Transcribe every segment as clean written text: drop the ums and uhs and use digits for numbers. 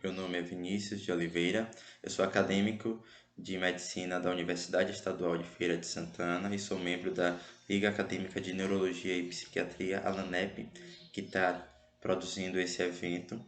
meu nome é Vinícius de Oliveira, eu sou acadêmico de Medicina da Universidade Estadual de Feira de Santana e sou membro da Liga Acadêmica de Neurologia e Psiquiatria, a LANEP, que está produzindo esse evento.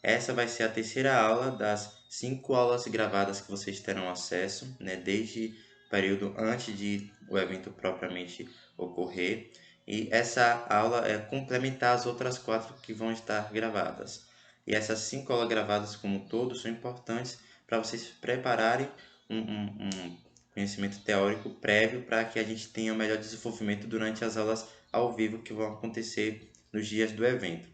Essa vai ser a terceira aula das 5 aulas gravadas que vocês terão acesso, né, desde o período antes de o evento propriamente ocorrer. E essa aula é complementar as outras 4 que vão estar gravadas. E essas 5 aulas gravadas como um todo são importantes para vocês prepararem um conhecimento teórico prévio para que a gente tenha um melhor desenvolvimento durante as aulas ao vivo que vão acontecer nos dias do evento.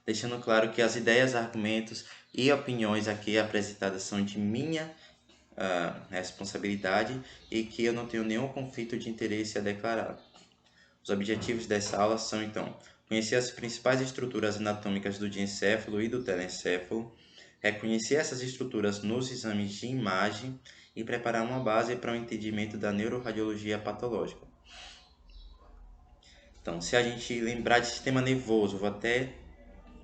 Deixando claro que as ideias, argumentos e opiniões aqui apresentadas são de minha responsabilidade e que eu não tenho nenhum conflito de interesse a declarar. Os objetivos dessa aula são, então, conhecer as principais estruturas anatômicas do diencéfalo e do telencéfalo, reconhecer essas estruturas nos exames de imagem e preparar uma base para o entendimento da neuroradiologia patológica. Então, se a gente lembrar de sistema nervoso, vou até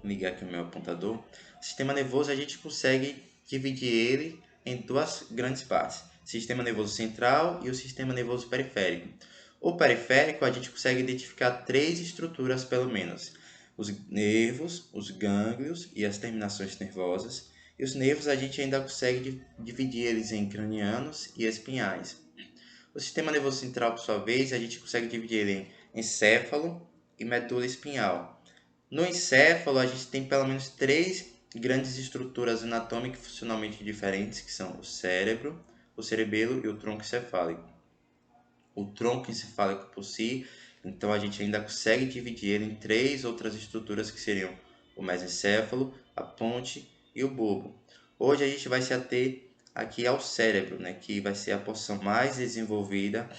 ligar aqui o meu apontador. Sistema nervoso, a gente consegue dividir ele em 2 grandes partes: sistema nervoso central e o sistema nervoso periférico. O periférico, a gente consegue identificar 3 estruturas pelo menos: os nervos, os gânglios e as terminações nervosas. E os nervos a gente ainda consegue dividir eles em cranianos e espinhais. O sistema nervoso central, por sua vez, a gente consegue dividir ele em encéfalo e medula espinhal. No encéfalo, a gente tem pelo menos 3 grandes estruturas anatômicas e funcionalmente diferentes, que são o cérebro, o cerebelo e o tronco encefálico. O tronco encefálico por si, então a gente ainda consegue dividir ele em 3 outras estruturas que seriam o mesencéfalo, a ponte e o bulbo. Hoje a gente vai se ater aqui ao cérebro, né, que vai ser a porção mais desenvolvida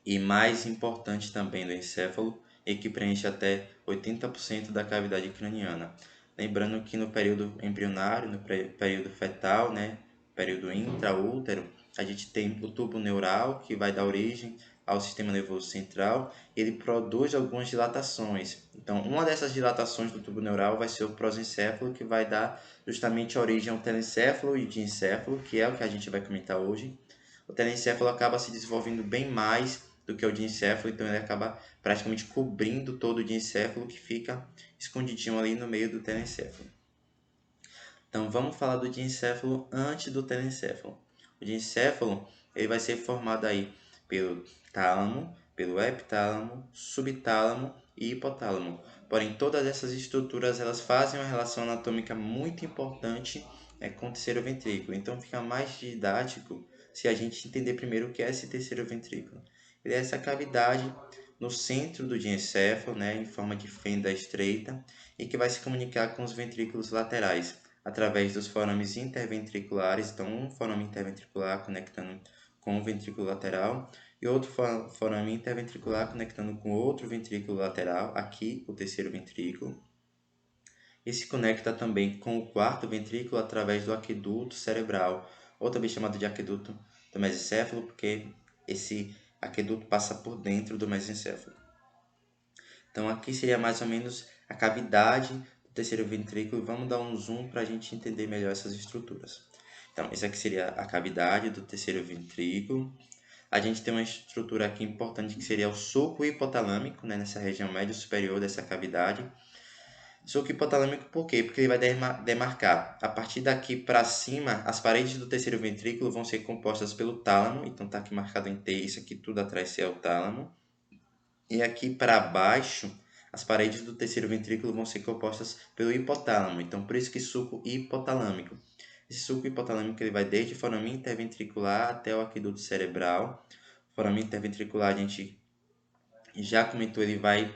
e mais importante também do encéfalo e que preenche até 80% da cavidade craniana. Lembrando que no período embrionário, no período fetal, né, período intraútero, a gente tem o tubo neural que vai dar origem ao sistema nervoso central, e ele produz algumas dilatações. Então, uma dessas dilatações do tubo neural vai ser o prosencéfalo, que vai dar justamente origem ao telencéfalo e diencéfalo, que é o que a gente vai comentar hoje. O telencéfalo acaba se desenvolvendo bem mais do que o diencéfalo, então ele acaba praticamente cobrindo todo o diencéfalo, que fica escondidinho ali no meio do telencéfalo. Então vamos falar do diencéfalo antes do telencéfalo. O diencéfalo ele vai ser formado aí pelo tálamo, pelo epitálamo, subtálamo e hipotálamo. Porém, todas essas estruturas elas fazem uma relação anatômica muito importante com o terceiro ventrículo. Então fica mais didático se a gente entender primeiro o que é esse terceiro ventrículo. Ele é essa cavidade no centro do diencéfalo, né, em forma de fenda estreita, e que vai se comunicar com os ventrículos laterais através dos forames interventriculares. Então, um forame interventricular conectando com o ventrículo lateral e outro forame interventricular conectando com outro ventrículo lateral, aqui o terceiro ventrículo. E se conecta também com o quarto ventrículo através do aqueduto cerebral, ou também chamado de aqueduto do mesencéfalo, porque esse aqueduto passa por dentro do mesencéfalo. Então aqui seria mais ou menos a cavidade do terceiro ventrículo. Vamos dar um zoom para a gente entender melhor essas estruturas. Então, essa aqui seria a cavidade do terceiro ventrículo. A gente tem uma estrutura aqui importante que seria o sulco hipotalâmico, né, nessa região médio superior dessa cavidade. Sulco hipotalâmico por quê? Porque ele vai demarcar, a partir daqui para cima, as paredes do terceiro ventrículo vão ser compostas pelo tálamo. Então está aqui marcado em T, isso aqui tudo atrás é o tálamo. E aqui para baixo, as paredes do terceiro ventrículo vão ser compostas pelo hipotálamo. Então, por isso que sulco hipotalâmico. Esse sulco hipotalâmico ele vai desde o forame interventricular até o aqueduto cerebral. O forame interventricular, a gente já comentou, ele vai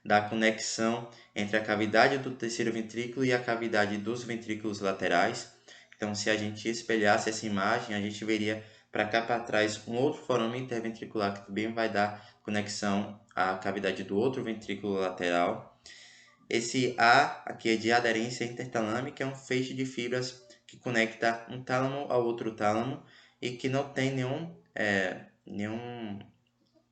dar conexão entre a cavidade do terceiro ventrículo e a cavidade dos ventrículos laterais. Então, se a gente espelhasse essa imagem, a gente veria para cá para trás um outro forame interventricular que também vai dar conexão à cavidade do outro ventrículo lateral. Esse A aqui é de aderência intertalâmica, é um feixe de fibras que conecta um tálamo ao outro tálamo e que não tem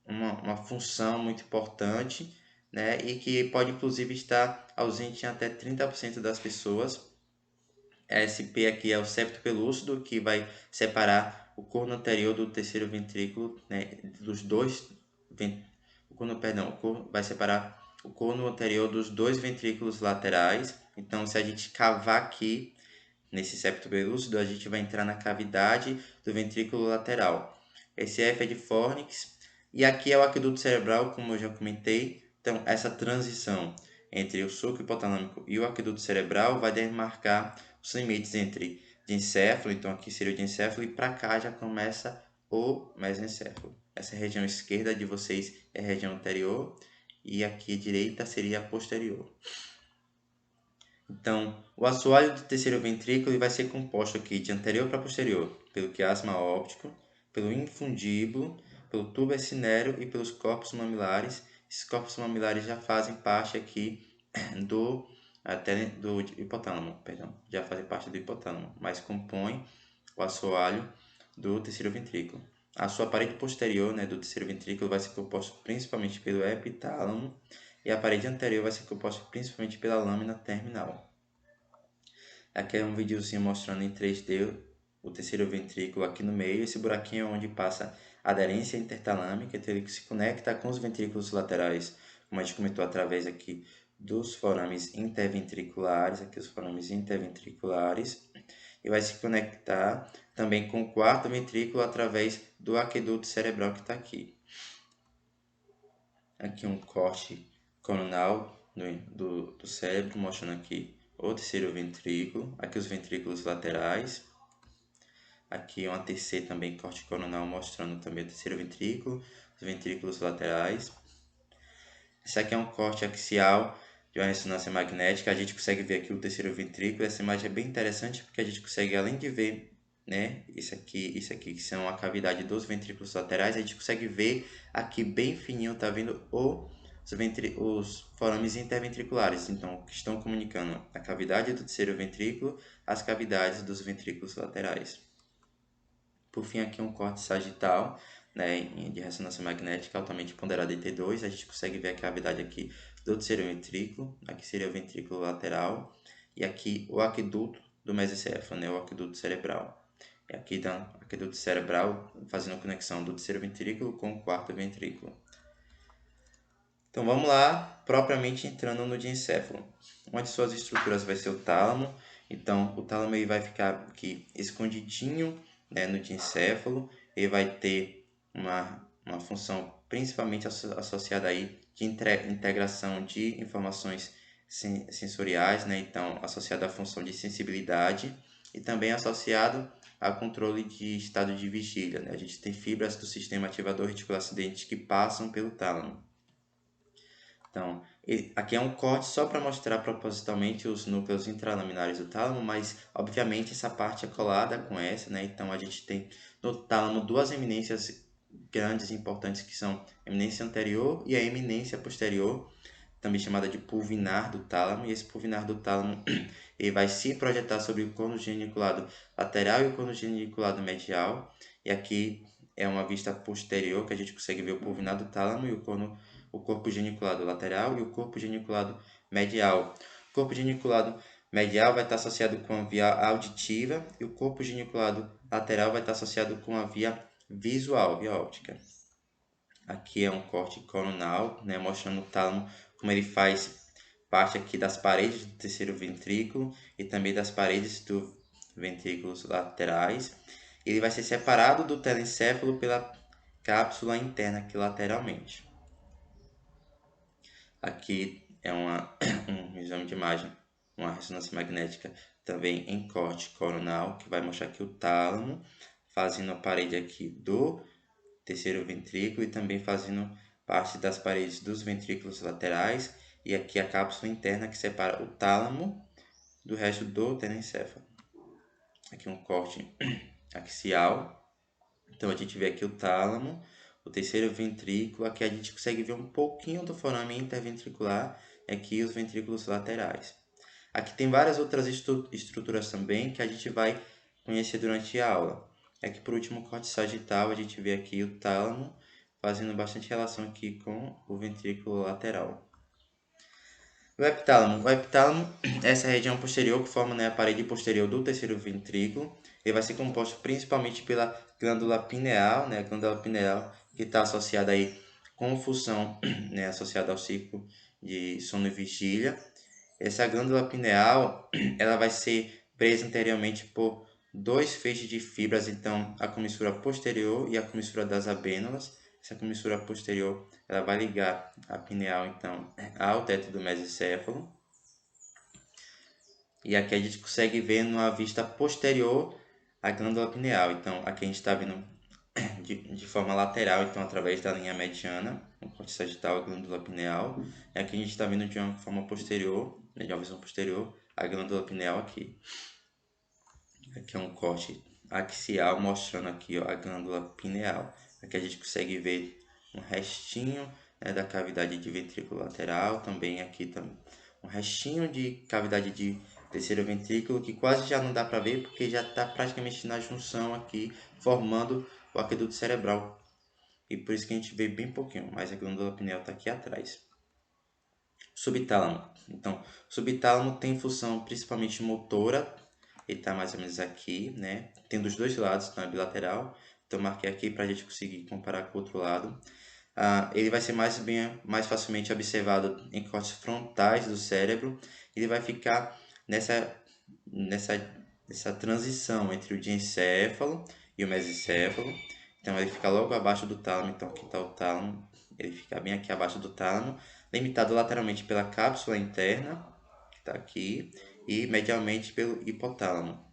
uma função muito importante, né? E que pode inclusive estar ausente em até 30% das pessoas. SP aqui é o septo pelúcido, que vai separar o corno anterior do terceiro ventrículo, né? Dos dois vai separar o corno anterior dos dois ventrículos laterais. Então, se a gente cavar aqui nesse septo pelúcido, a gente vai entrar na cavidade do ventrículo lateral. Esse F é de Fornix. E aqui é o aqueduto cerebral, como eu já comentei. Então, essa transição entre o sulco hipotalâmico e o aqueduto cerebral vai demarcar os limites entre diencéfalo, então aqui seria o diencéfalo, e para cá já começa o mesencéfalo. Essa região esquerda de vocês é a região anterior e aqui a direita seria a posterior. Então, o assoalho do terceiro ventrículo vai ser composto aqui de anterior para posterior, pelo quiasma óptico, pelo infundíbulo, pelo tubo ecinério e pelos corpos mamilares. Esses corpos mamilares já fazem parte aqui do hipotálamo, já fazem parte do hipotálamo, mas compõem o assoalho do terceiro ventrículo. A sua parede posterior, né, do terceiro ventrículo vai ser composta principalmente pelo epitálamo e a parede anterior vai ser composta principalmente pela lâmina terminal. Aqui é um videozinho mostrando em 3D o terceiro ventrículo aqui no meio. Esse buraquinho é onde passa a aderência intertalâmica, então ele se conecta com os ventrículos laterais, como a gente comentou, através aqui dos forames interventriculares, aqui os forames interventriculares, e vai se conectar também com o quarto ventrículo através do aqueduto cerebral que está aqui. Aqui um corte coronal do cérebro, mostrando aqui o terceiro ventrículo, aqui os ventrículos laterais. Aqui uma TC também, corte coronal, mostrando também o terceiro ventrículo, os ventrículos laterais. Esse aqui é um corte axial de uma ressonância magnética. A gente consegue ver aqui o terceiro ventrículo. Essa imagem é bem interessante porque a gente consegue, além de ver, né, isso aqui que são a cavidade dos ventrículos laterais, a gente consegue ver aqui bem fininho, tá vendo os forames interventriculares, então que estão comunicando a cavidade do terceiro ventrículo às cavidades dos ventrículos laterais. Por fim, aqui um corte sagital, né, de ressonância magnética altamente ponderada em T2. A gente consegue ver a cavidade aqui do terceiro ventrículo, aqui seria o ventrículo lateral, e aqui o aqueduto do mesencéfalo, né, o aqueduto cerebral. E aqui está o aqueduto cerebral fazendo a conexão do terceiro ventrículo com o quarto ventrículo. Então vamos lá, propriamente entrando no diencéfalo. Uma de suas estruturas vai ser o tálamo. Então o tálamo aí vai ficar aqui escondidinho, né, no diencéfalo. Ele vai ter uma função principalmente associada aí de integração de informações sensoriais, né? Então associada à função de sensibilidade e também associado a controle de estado de vigília, né? A gente tem fibras do sistema ativador reticular ascendente que passam pelo tálamo. Então, aqui é um corte só para mostrar propositalmente os núcleos intralaminares do tálamo, mas obviamente essa parte é colada com essa, né? Então a gente tem no tálamo duas eminências grandes e importantes que são a eminência anterior e a eminência posterior, também chamada de pulvinar do tálamo, e esse pulvinar do tálamo ele vai se projetar sobre o cono geniculado lateral e o cono geniculado medial, e aqui é uma vista posterior que a gente consegue ver o pulvinar do tálamo e o corpo geniculado lateral e o corpo geniculado medial. O corpo geniculado medial vai estar associado com a via auditiva e o corpo geniculado lateral vai estar associado com a via visual, via óptica. Aqui é um corte coronal, né, mostrando o tálamo como ele faz parte aqui das paredes do terceiro ventrículo e também das paredes dos ventrículos laterais. Ele vai ser separado do telencéfalo pela cápsula interna aqui lateralmente. Aqui é um exame de imagem, uma ressonância magnética também em corte coronal, que vai mostrar aqui o tálamo fazendo a parede aqui do terceiro ventrículo e também fazendo parte das paredes dos ventrículos laterais, e aqui a cápsula interna que separa o tálamo do resto do telencéfalo. Aqui um corte axial, então a gente vê aqui o tálamo, o terceiro ventrículo, aqui a gente consegue ver um pouquinho do forame interventricular, e aqui os ventrículos laterais. Aqui tem várias outras estruturas também que a gente vai conhecer durante a aula. Aqui por último, o corte sagital, a gente vê aqui o tálamo fazendo bastante relação aqui com o ventrículo lateral. O epitálamo é essa região posterior que forma, né, a parede posterior do terceiro ventrículo. Ele vai ser composto principalmente pela glândula pineal, né, a glândula pineal que está associada aí com função, né, associada ao ciclo de sono e vigília. Essa glândula pineal, ela vai ser presa anteriormente por dois feixes de fibras, então a comissura posterior e a comissura das abênulas. Essa comissura posterior, ela vai ligar a pineal, então, ao teto do mesocéfalo. E aqui a gente consegue ver numa vista posterior a glândula pineal. Então, aqui a gente está vendo de forma lateral, então através da linha mediana, no corte sagital, a glândula pineal. E aqui a gente está vendo de uma forma posterior, né, de uma visão posterior, a glândula pineal aqui. Aqui é um corte axial mostrando aqui, ó, a glândula pineal. Aqui a gente consegue ver um restinho, né, da cavidade de ventrículo lateral, também aqui um restinho de cavidade de terceiro ventrículo que quase já não dá para ver porque já está praticamente na junção aqui, formando o aqueduto cerebral. E por isso que a gente vê bem pouquinho, mas a glândula pineal está aqui atrás. Subtálamo. Então, subtálamo tem função principalmente motora. Ele está mais ou menos aqui, né? Tem dos dois lados, então é bilateral. Então, marquei aqui para a gente conseguir comparar com o outro lado. Ele vai ser mais facilmente observado em cortes frontais do cérebro. Ele vai ficar nessa transição entre o diencéfalo e o mesocéfalo. Então, ele fica logo abaixo do tálamo. Então, aqui está o tálamo. Ele fica bem aqui abaixo do tálamo, limitado lateralmente pela cápsula interna, que está aqui, e medialmente pelo hipotálamo.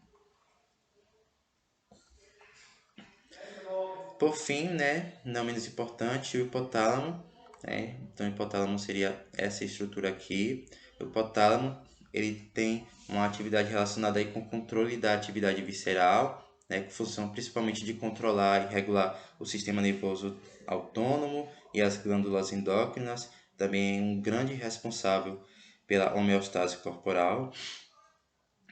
Por fim, né, não menos importante, o hipotálamo, né? Então, o hipotálamo seria essa estrutura aqui. O hipotálamo, ele tem uma atividade relacionada aí com o controle da atividade visceral, né, com função principalmente de controlar e regular o sistema nervoso autônomo e as glândulas endócrinas. Também é um grande responsável pela homeostase corporal.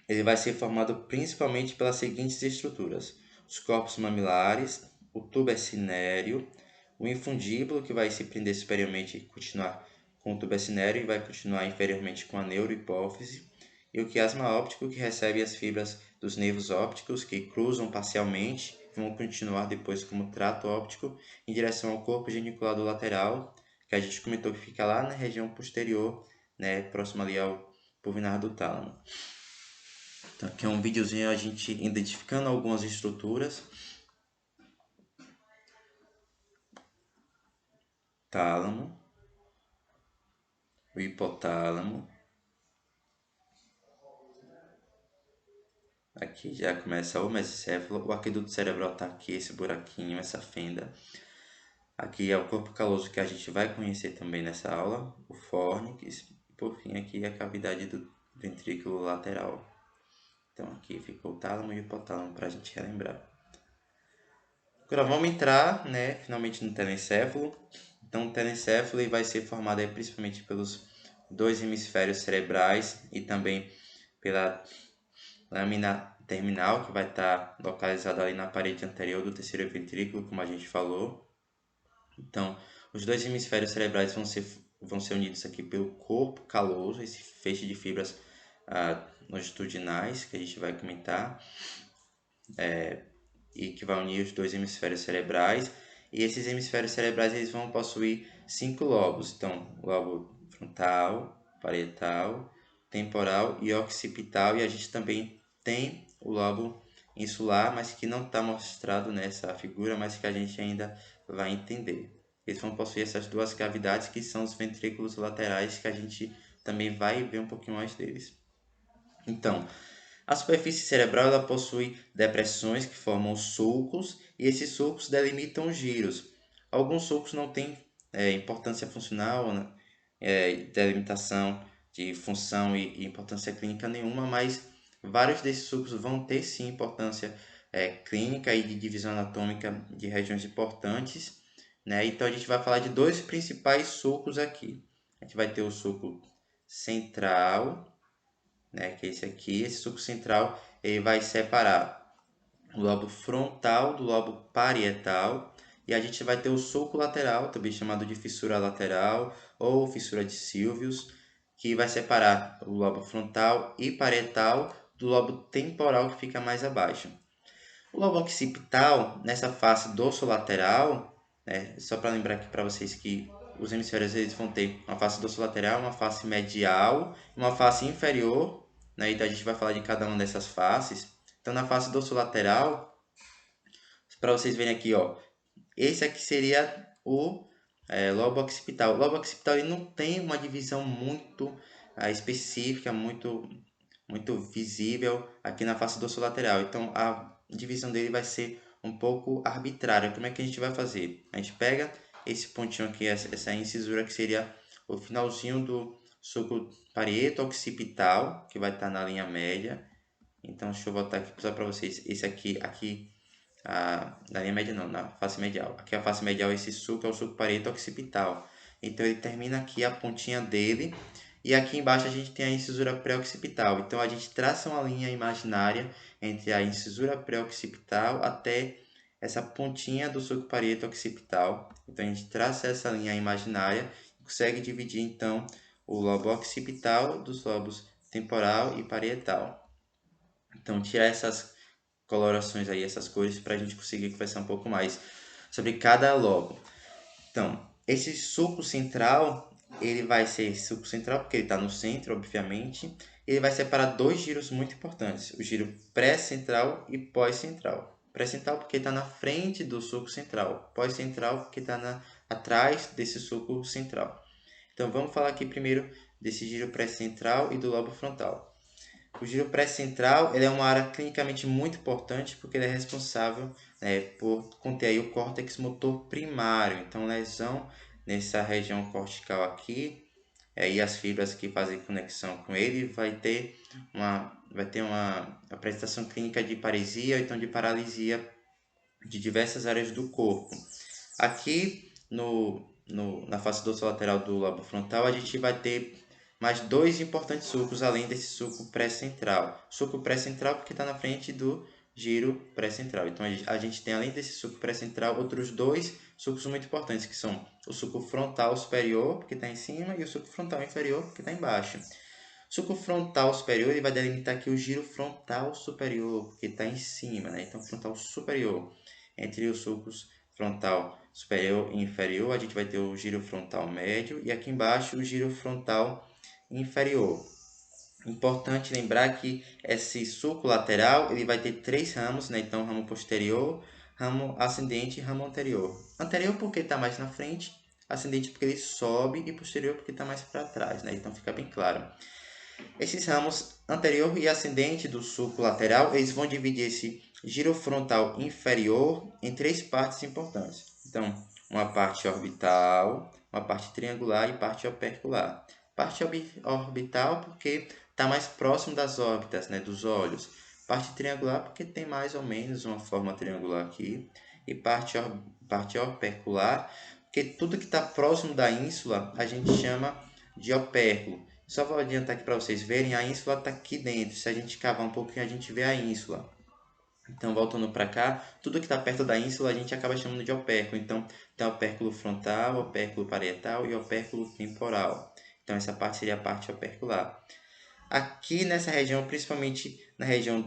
Ele vai ser formado principalmente pelas seguintes estruturas: os corpos mamilares, o tubo cinéreo, o infundíbulo, que vai se prender superiormente e continuar com o tubo cinéreo e vai continuar inferiormente com a neurohipófise, e o quiasma óptico, que recebe as fibras dos nervos ópticos que cruzam parcialmente e vão continuar depois como trato óptico em direção ao corpo geniculado lateral, que a gente comentou que fica lá na região posterior, né, próximo ali ao pulvinar do tálamo. Então, aqui é um videozinho a gente identificando algumas estruturas. Tálamo, o hipotálamo. Aqui já começa o mesocéfalo, o aqueduto cerebral está aqui, esse buraquinho, essa fenda. Aqui é o corpo caloso que a gente vai conhecer também nessa aula, o fórnix. E por fim aqui é a cavidade do ventrículo lateral. Então aqui fica o tálamo e o hipotálamo para a gente relembrar. Agora vamos entrar, né, finalmente no telencéfalo. Então o telencéfalo ele vai ser formado aí, principalmente pelos dois hemisférios cerebrais e também pela lâmina terminal, que vai estar localizada ali na parede anterior do terceiro ventrículo, como a gente falou. Então, os dois hemisférios cerebrais vão ser unidos aqui pelo corpo caloso, esse feixe de fibras longitudinais que a gente vai comentar, e que vai unir os dois hemisférios cerebrais. E esses hemisférios cerebrais eles vão possuir 5 lobos. Então, lobo frontal, parietal, temporal e occipital. E a gente também tem o lobo insular, mas que não está mostrado nessa figura, mas que a gente ainda vai entender. Eles vão possuir essas duas cavidades que são os ventrículos laterais, que a gente também vai ver um pouquinho mais deles. Então, a superfície cerebral ela possui depressões que formam sulcos e esses sulcos delimitam os giros. Alguns sulcos não têm importância funcional, né? Delimitação de função e importância clínica nenhuma, mas vários desses sulcos vão ter sim importância clínica e de divisão anatômica de regiões importantes, né? Então a gente vai falar de dois principais sulcos aqui. A gente vai ter o sulco central, né, que é esse aqui. Esse sulco central ele vai separar o lobo frontal do lobo parietal, e a gente vai ter o sulco lateral, também chamado de fissura lateral ou fissura de Sylvius, que vai separar o lobo frontal e parietal do lobo temporal que fica mais abaixo. O lobo occipital, nessa face dorsolateral, né, só para lembrar aqui para vocês que os hemisférios eles vão ter uma face dorsolateral, uma face medial, uma face inferior, né, então a gente vai falar de cada uma dessas faces. Então na face dorsolateral, para vocês verem aqui, ó, esse aqui seria o lobo occipital. O lobo occipital ele não tem uma divisão muito específica, muito visível aqui na face dorsolateral. Então a divisão dele vai ser um pouco arbitrária. Como é que a gente vai fazer? A gente pega esse pontinho aqui, essa incisura que seria o finalzinho do sulco parieto occipital, que vai estar na linha média. Então deixa eu botar aqui só para vocês. Esse aqui na linha média não, na face medial. Aqui a face medial, esse sulco é o sulco parieto occipital. Então ele termina aqui a pontinha dele. E aqui embaixo a gente tem a incisura pré-occipital. Então a gente traça uma linha imaginária entre a incisura pré-occipital até essa pontinha do sulco parieto occipital. Então a gente traça essa linha imaginária e consegue dividir então o lobo occipital dos lobos temporal e parietal. Então tirar essas colorações aí, essas cores, para a gente conseguir conversar um pouco mais sobre cada lobo. Então, esse sulco central, ele vai ser sulco central porque ele está no centro, obviamente. Ele vai separar dois giros muito importantes, o giro pré-central e pós-central. Pré-central porque está na frente do sulco central, pós-central porque está atrás desse sulco central. Então, vamos falar aqui primeiro desse giro pré-central e do lobo frontal. O giro pré-central ele é uma área clinicamente muito importante porque ele é responsável, né, por conter aí o córtex motor primário. Então, lesão nessa região cortical aqui e as fibras que fazem conexão com ele vai ter uma apresentação clínica de paresia ou então de paralisia de diversas áreas do corpo. Aqui na face dorsolateral do lobo frontal a gente vai ter mais dois importantes sulcos além desse sulco pré-central. Sulco pré-central porque está na frente do giro pré-central. Então a gente tem além desse sulco pré-central outros dois sulcos muito importantes que são o sulco frontal superior porque está em cima e o sulco frontal inferior porque está embaixo. O sulco frontal superior ele vai delimitar aqui o giro frontal superior porque está em cima, né? Então frontal superior. Entre os sulcos frontal superior e inferior a gente vai ter o giro frontal médio e aqui embaixo o giro frontal inferior. Importante lembrar que esse sulco lateral ele vai ter três ramos, né? Então ramo posterior, ramo ascendente e ramo anterior. Anterior porque está mais na frente, ascendente porque ele sobe e posterior porque está mais para trás, né? Então fica bem claro. Esses ramos anterior e ascendente do sulco lateral eles vão dividir esse giro frontal inferior em três partes importantes. Então uma parte orbital, uma parte triangular e parte opercular. Parte orbital porque está mais próximo das órbitas, né, dos olhos. Parte triangular porque tem mais ou menos uma forma triangular aqui. E parte opercular porque tudo que está próximo da ínsula a gente chama de opérculo. Só vou adiantar aqui para vocês verem, a ínsula está aqui dentro. Se a gente cavar um pouquinho a gente vê a ínsula. Então, voltando para cá, tudo que está perto da ínsula a gente acaba chamando de opérculo. Então, tem opérculo frontal, opérculo parietal e opérculo temporal. Então, essa parte seria a parte opercular. Aqui nessa região, principalmente na região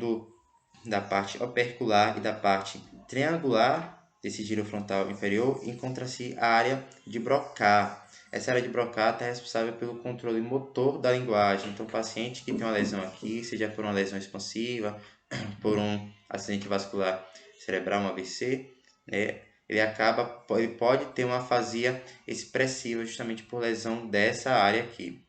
da parte opercular e da parte triangular desse giro frontal inferior, encontra-se a área de Broca. Essa área de Broca está responsável pelo controle motor da linguagem. Então, o paciente que tem uma lesão aqui, seja por uma lesão expansiva, por um acidente vascular cerebral, um AVC, né, ele pode ter uma afasia expressiva justamente por lesão dessa área aqui.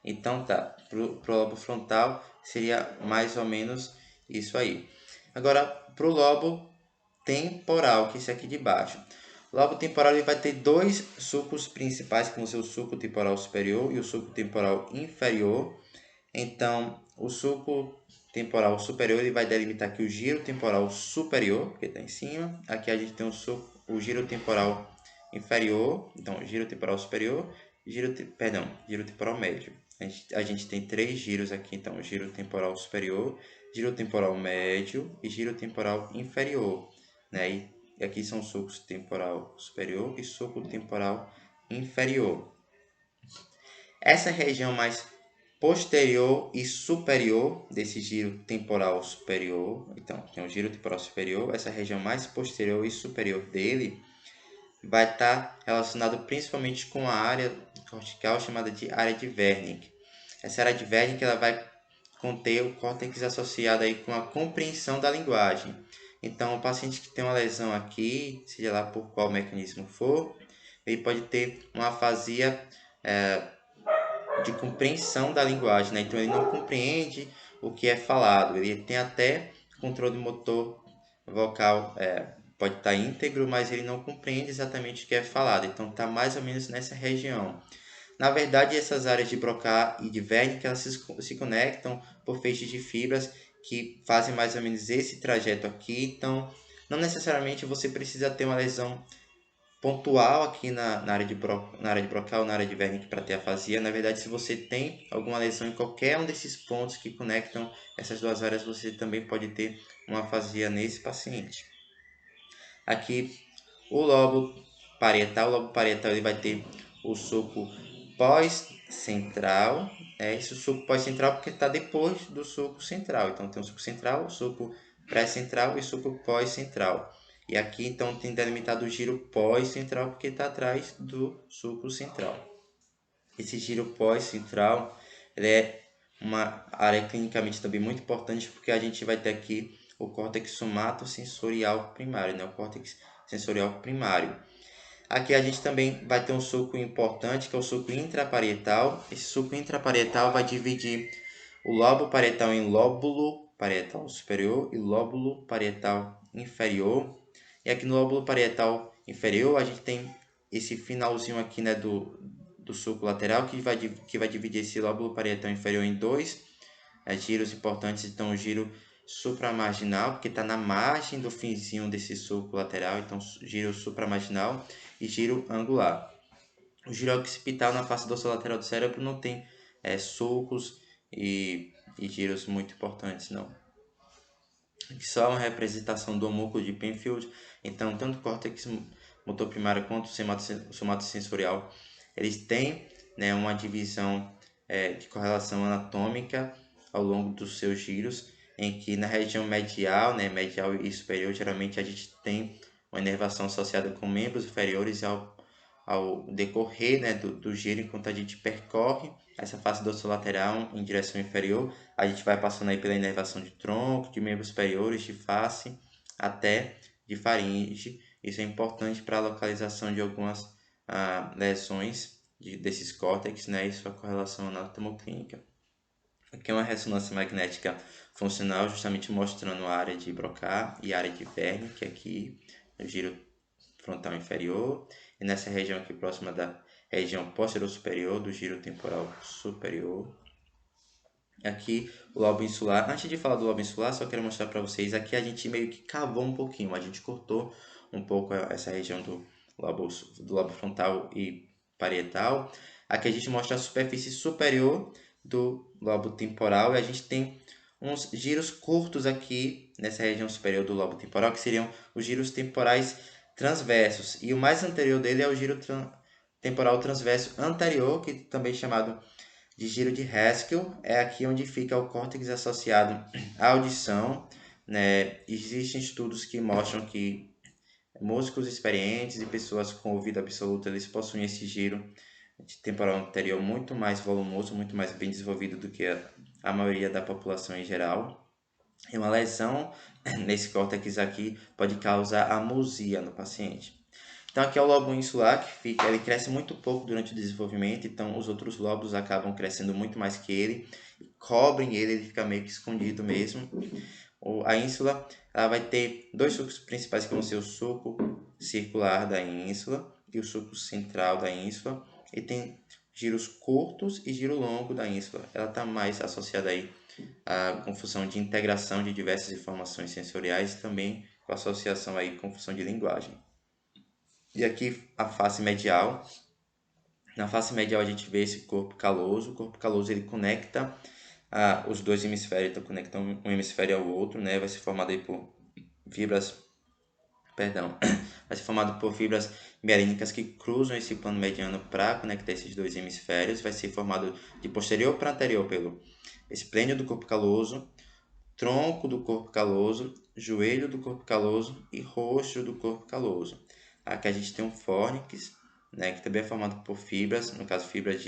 Então tá, pro lobo frontal seria mais ou menos isso aí. Agora, pro lobo temporal, que é esse aqui de baixo. O lobo temporal ele vai ter dois sulcos principais, que vão ser o sulco temporal superior e o sulco temporal inferior. Então, o sulco temporal superior ele vai delimitar aqui o giro temporal superior, que está em cima. Aqui a gente tem o giro temporal inferior, então giro temporal superior, giro temporal médio. A gente tem três giros aqui, então giro temporal superior, giro temporal médio e giro temporal inferior, né? E aqui são sulcos temporal superior e sulco temporal inferior. Essa região mais posterior e superior desse giro temporal superior, então tem o giro temporal superior, essa região mais posterior e superior dele vai estar relacionado principalmente com a área cortical chamada de área de Wernicke. Essa área de Wernicke ela vai conter o córtex associado aí com a compreensão da linguagem. Então, o paciente que tem uma lesão aqui, seja lá por qual mecanismo for, ele pode ter uma afasia de compreensão da linguagem, né? Então, ele não compreende o que é falado. Ele tem até controle motor vocal, pode estar íntegro, mas ele não compreende exatamente o que é falado. Então, está mais ou menos nessa região. Na verdade, essas áreas de Broca e de Wernicke elas se conectam por feixes de fibras que fazem mais ou menos esse trajeto aqui. Então, não necessariamente você precisa ter uma lesão pontual aqui na área de Broca ou na área de Wernicke para ter afasia. Na verdade, se você tem alguma lesão em qualquer um desses pontos que conectam essas duas áreas, você também pode ter uma afasia nesse paciente. Aqui, o lobo parietal ele vai ter o sulco pós-central. Esse sulco pós-central porque está depois do sulco central. Então, tem o sulco central, o sulco pré-central e o sulco pós-central. E aqui, então, tem delimitado o giro pós-central porque está atrás do sulco central. Esse giro pós-central ele é uma área clinicamente também muito importante porque a gente vai ter aqui o córtex somatosensorial primário, né? O córtex sensorial primário. Aqui a gente também vai ter um sulco importante, que é o sulco intraparietal. Esse sulco intraparietal vai dividir o lobo parietal em lóbulo parietal superior e lóbulo parietal inferior. E aqui no lóbulo parietal inferior, a gente tem esse finalzinho aqui, né, do sulco lateral, que vai dividir esse lóbulo parietal inferior em dois giros importantes. Então, o giro supramarginal, porque está na margem do finzinho desse sulco lateral, então giro supramarginal e giro angular. O giro occipital na face dorsolateral do cérebro não tem sulcos e giros muito importantes, não. Aqui só uma representação do homúnculo de Penfield. Então, tanto o córtex motor primário quanto o somatosensorial, eles têm, né, uma divisão de correlação anatômica ao longo dos seus giros, em que na região medial, né, medial e superior, geralmente a gente tem uma inervação associada com membros inferiores ao decorrer, né, do giro, enquanto a gente percorre essa face dorsolateral em direção inferior, a gente vai passando aí pela inervação de tronco, de membros superiores, de face, até de faringe. Isso é importante para a localização de algumas lesões desses córtex, né, e sua correlação anatomoclínica. Aqui é uma ressonância magnética funcional, justamente mostrando a área de Broca e a área de Wernicke, aqui no giro frontal inferior, e nessa região aqui próxima da região posterior superior do giro temporal superior. Aqui o lobo insular. Antes de falar do lobo insular, só quero mostrar para vocês, aqui a gente meio que cavou um pouquinho, a gente cortou um pouco essa região do lobo frontal e parietal. Aqui a gente mostra a superfície superior do lobo temporal e a gente tem uns giros curtos aqui nessa região superior do lobo temporal, que seriam os giros temporais transversos. E o mais anterior dele é o giro temporal transverso anterior, que também é chamado de giro de Haskell. É aqui onde fica o córtex associado à audição, né? Existem estudos que mostram que músicos experientes e pessoas com ouvido absoluto, eles possuem esse giro de temporal anterior muito mais volumoso, muito mais bem desenvolvido do que a maioria da população em geral. E uma lesão nesse córtex aqui pode causar amusia no paciente. Então aqui é o lobo insular, ele cresce muito pouco durante o desenvolvimento, então os outros lobos acabam crescendo muito mais que ele, cobrem ele, ele fica meio que escondido mesmo. A ínsula ela vai ter dois sulcos principais, que vão ser o sulco circular da ínsula e o sulco central da ínsula, e tem giros curtos e giro longo da ínsula. Ela está mais associada aí com função de integração de diversas informações sensoriais e também com associação aí com função de linguagem. E aqui a face medial. Na face medial a gente vê esse corpo caloso. O corpo caloso ele conecta os dois hemisférios, então conectam um hemisfério ao outro, né? Vai ser formado aí por fibras perdão, vai ser formado por fibras mielínicas que cruzam esse plano mediano para conectar esses dois hemisférios. Vai ser formado de posterior para anterior pelo esplênio do corpo caloso, tronco do corpo caloso, joelho do corpo caloso e rosto do corpo caloso. Aqui a gente tem um fórnix, né, que também é formado por fibras, no caso fibras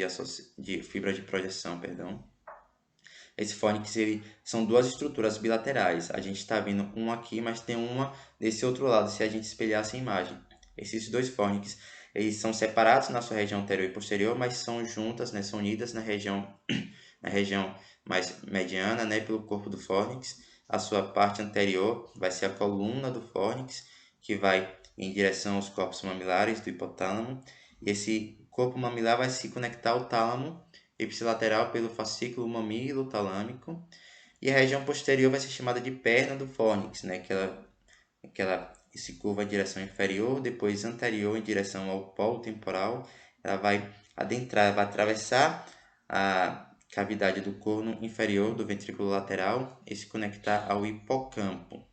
fibras de projeção, perdão. Esse fórnix são duas estruturas bilaterais. A gente está vendo um aqui, mas tem uma desse outro lado, se a gente espelhasse a imagem. Esses dois fórnix, eles são separados na sua região anterior e posterior, mas são juntas, né, são unidas na região mais mediana, né, pelo corpo do fórnix. A sua parte anterior vai ser a coluna do fórnix, que vai em direção aos corpos mamilares do hipotálamo. E esse corpo mamilar vai se conectar ao tálamo ipsilateral pelo fascículo mamilo-talâmico. E a região posterior vai ser chamada de perna do fórnix, né, que ela se curva em direção inferior, depois anterior em direção ao polo temporal. Ela vai adentrar, vai atravessar a cavidade do corno inferior do ventrículo lateral e se conectar ao hipocampo.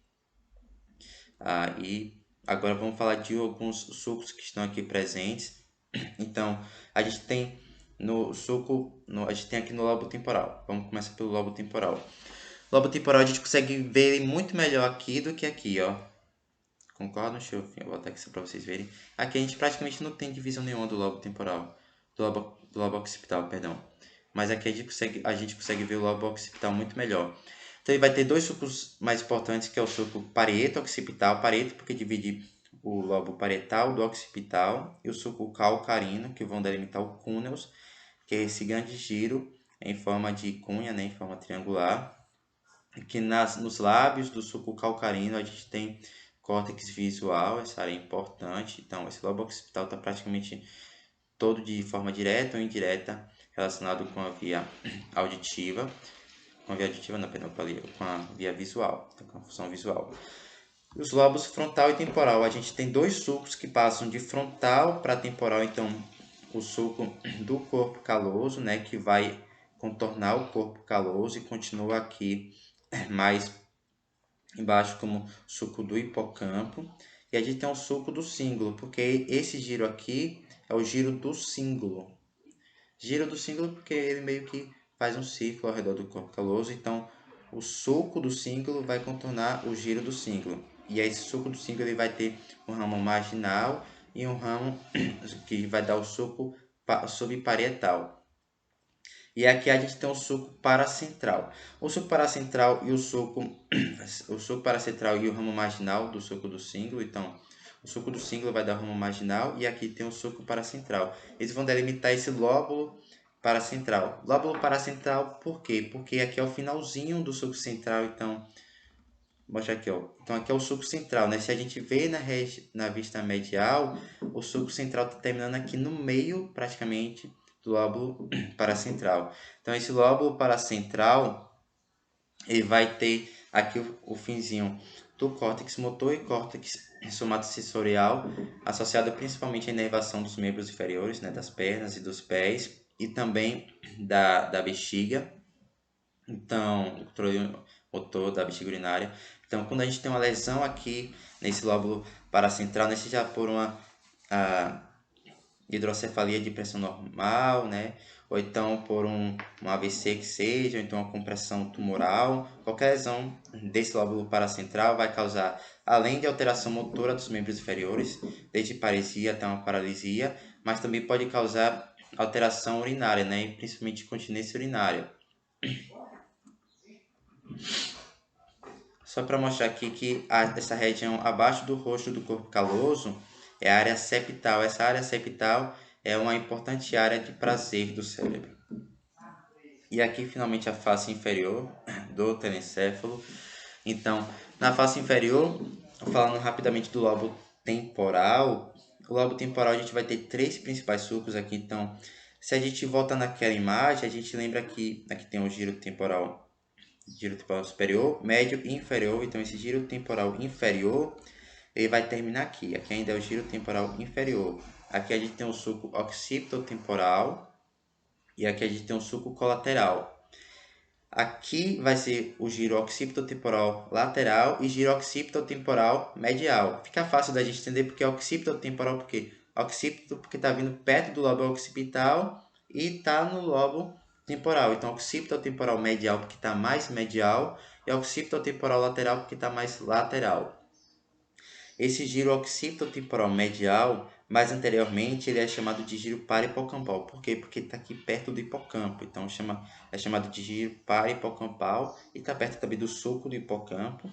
E agora vamos falar de alguns sulcos que estão aqui presentes. Então, a gente tem a gente tem aqui no lobo temporal. Vamos começar pelo lobo temporal. O lobo temporal a gente consegue ver ele muito melhor aqui do que aqui, ó. Concordam? Deixa eu botar aqui só para vocês verem. Aqui a gente praticamente não tem divisão nenhuma do lobo temporal, do lobo occipital, perdão. Mas aqui a gente consegue ver o lobo occipital muito melhor. Então ele vai ter dois sulcos mais importantes, que é o sulco parieto-occipital, parieto porque divide o lobo parietal do occipital, e o sulco calcarino, que vão delimitar o cúneus, que é esse grande giro em forma de cunha, né, em forma triangular. Aqui nos lábios do sulco calcarino a gente tem córtex visual, essa área é importante. Então esse lobo occipital está praticamente todo de forma direta ou indireta relacionado com a via auditiva. Com a via auditiva, não, perdão, com a via visual, com a função visual. Os lobos frontal e temporal, a gente tem dois sulcos que passam de frontal para temporal. Então o sulco do corpo caloso, né, que vai contornar o corpo caloso e continua aqui mais embaixo como sulco do hipocampo. E a gente tem o sulco do cíngulo, porque esse giro aqui é o giro do cíngulo. Giro do cíngulo porque ele meio que faz um círculo ao redor do corpo caloso. Então o sulco do cíngulo vai contornar o giro do cíngulo. E aí, esse sulco do cíngulo ele vai ter um ramo marginal e um ramo que vai dar o sulco subparietal. E aqui a gente tem o sulco paracentral. O sulco paracentral e o sulco paracentral e o ramo marginal do sulco do cíngulo. Então, o sulco do cíngulo vai dar o ramo marginal e aqui tem o sulco paracentral. Eles vão delimitar esse lóbulo paracentral. Lóbulo paracentral por quê? Porque aqui é o finalzinho do sulco central, então vou mostrar aqui, ó. Então aqui é o sulco central, né? Se a gente vê na vista medial, o sulco central está terminando aqui no meio, praticamente, do lóbulo paracentral. Então esse lóbulo paracentral, ele vai ter aqui o finzinho do córtex motor e córtex somatosensorial, associado principalmente à inervação dos membros inferiores, né, das pernas e dos pés, e também da bexiga. Então, o controle motor da bexiga urinária. Então, quando a gente tem uma lesão aqui nesse lóbulo paracentral, né, seja por uma hidrocefalia de pressão normal, né, ou então por um AVC que seja, ou então uma compressão tumoral, qualquer lesão desse lóbulo paracentral vai causar, além de alteração motora dos membros inferiores, desde paresia até uma paralisia, mas também pode causar alteração urinária, né, e principalmente incontinência urinária. Só para mostrar aqui que essa região abaixo do rosto do corpo caloso é a área septal. Essa área septal é uma importante área de prazer do cérebro. E aqui finalmente a face inferior do telencéfalo. Então, na face inferior, falando rapidamente do lobo temporal, o lobo temporal a gente vai ter três principais sulcos aqui. Então, se a gente volta naquela imagem, a gente lembra que aqui tem o giro temporal superior, médio e inferior. Então esse giro temporal inferior ele vai terminar aqui. Aqui ainda é o giro temporal inferior. Aqui a gente tem o sulco occipitotemporal e aqui a gente tem o sulco colateral. Aqui vai ser o giro occipitotemporal lateral e giro occipitotemporal medial. Fica fácil da gente entender porque é occipitotemporal, porque occipito porque está vindo perto do lobo occipital e está no lobo temporal. Então, occipitotemporal medial porque está mais medial e occipitotemporal lateral porque está mais lateral. Esse giro occipitotemporal medial, mais anteriormente, ele é chamado de giro parahipocampal. Por quê? Porque está aqui perto do hipocampo. Então, é chamado de giro parahipocampal e está perto também do sulco do hipocampo.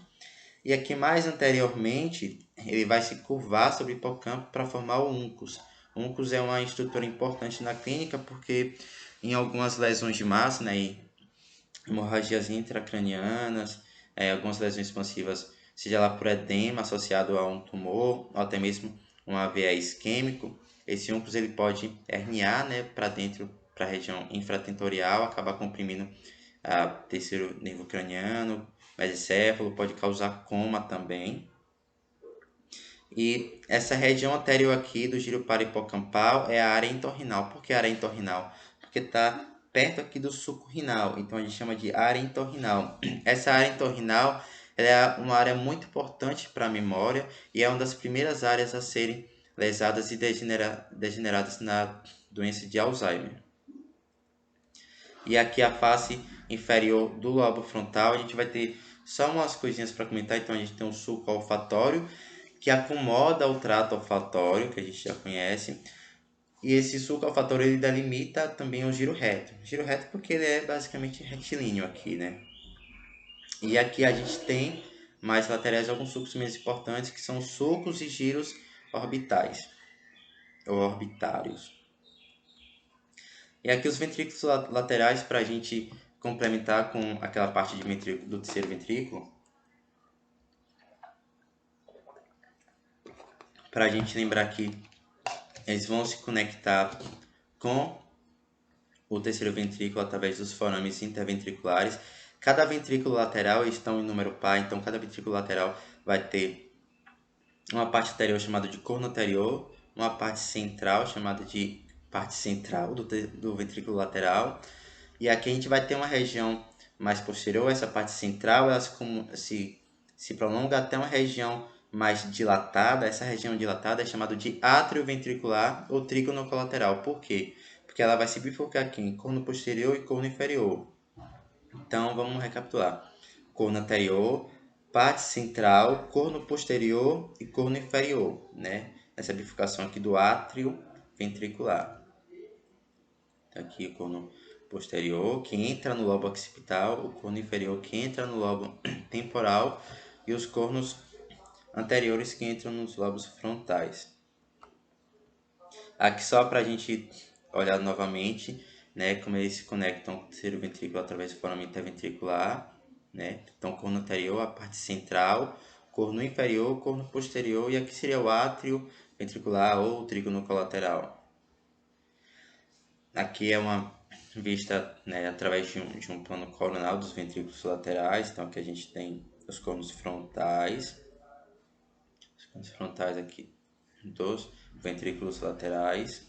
E aqui mais anteriormente, ele vai se curvar sobre o hipocampo para formar o uncus. O uncus é uma estrutura importante na clínica porque em algumas lesões de massa, né, e hemorragias intracranianas, algumas lesões expansivas, seja lá por edema associado a um tumor, ou até mesmo um AVE isquêmico, esse uncus ele pode herniar, né, para dentro, para a região infratentorial, acabar comprimindo o terceiro nervo craniano, mesencéfalo, pode causar coma também. E essa região anterior aqui do giro parahipocampal é a área entorrinal. Por que área entorrinal? Porque está perto aqui do sulco renal, então a gente chama de área entorrinal. Essa área entorrinal é uma área muito importante para a memória e é uma das primeiras áreas a serem lesadas e degeneradas na doença de Alzheimer. E aqui a face inferior do lobo frontal, a gente vai ter só umas coisinhas para comentar. Então a gente tem um sulco olfatório que acomoda o trato olfatório, que a gente já conhece. E esse sulco olfatório ele delimita também o giro reto. Giro reto porque ele é basicamente retilíneo aqui, né? E aqui a gente tem mais laterais alguns sulcos menos importantes, que são sulcos e giros orbitais, ou orbitários. E aqui os ventrículos laterais, para a gente complementar com aquela parte de ventrículo, do terceiro ventrículo, para a gente lembrar que eles vão se conectar com o terceiro ventrículo através dos forames interventriculares. Cada ventrículo lateral estão em número par, então cada ventrículo lateral vai ter uma parte anterior chamada de corno anterior, uma parte central chamada de parte central do ventrículo lateral, e aqui a gente vai ter uma região mais posterior, essa parte central, ela se prolonga até uma região mais dilatada. Essa região dilatada é chamada de átrio ventricular ou trígono colateral. Por quê? Porque ela vai se bifurcar aqui em corno posterior e corno inferior. Então, vamos recapitular. Corno anterior, parte central, corno posterior e corno inferior, né? Nessa bifurcação aqui do átrio ventricular. Tá aqui o corno posterior, que entra no lobo occipital, o corno inferior, que entra no lobo temporal, e os cornos anteriores, que entram nos lobos frontais. Aqui só para a gente olhar novamente, né, como eles se conectam com o terceiro ventrículo através do forame interventricular, né? Então, corno anterior, a parte central, corno inferior, corno posterior, e aqui seria o átrio ventricular ou trígono colateral. Aqui é uma vista, né, através de um plano coronal dos ventrículos laterais. Então aqui a gente tem os cornos frontais, aqui dos ventrículos laterais.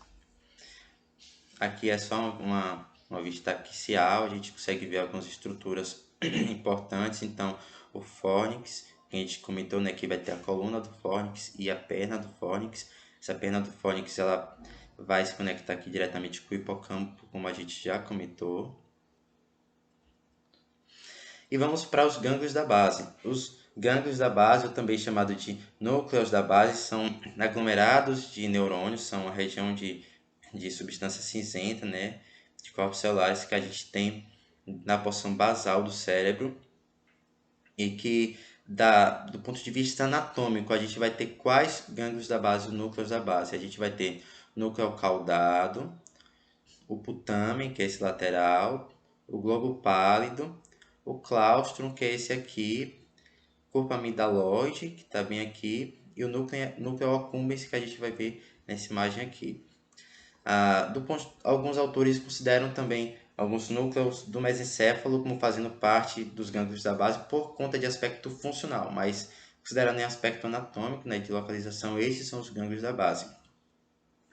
Aqui é só uma vista axial, a gente consegue ver algumas estruturas importantes. Então o fórnix, que a gente comentou, né, que vai ter a coluna do fórnix e a perna do fórnix. Essa perna do fórnix, ela vai se conectar aqui diretamente com o hipocampo, como a gente já comentou. E vamos para os gânglios da base. Os gânglios da base, ou também chamado de núcleos da base, são aglomerados de neurônios, são uma região de substância cinzenta, né, de corpos celulares que a gente tem na porção basal do cérebro, e que do ponto de vista anatômico, a gente vai ter quais gânglios da base, núcleos da base. A gente vai ter núcleo caudado, o putamen, que é esse lateral, o globo pálido, o claustrum, que é esse aqui, corpo amidaloide, que está bem aqui, e o núcleo accumbens, que a gente vai ver nessa imagem aqui. Alguns autores consideram também alguns núcleos do mesencéfalo como fazendo parte dos gânglios da base por conta de aspecto funcional, mas considerando em aspecto anatômico, né, de localização, esses são os gânglios da base.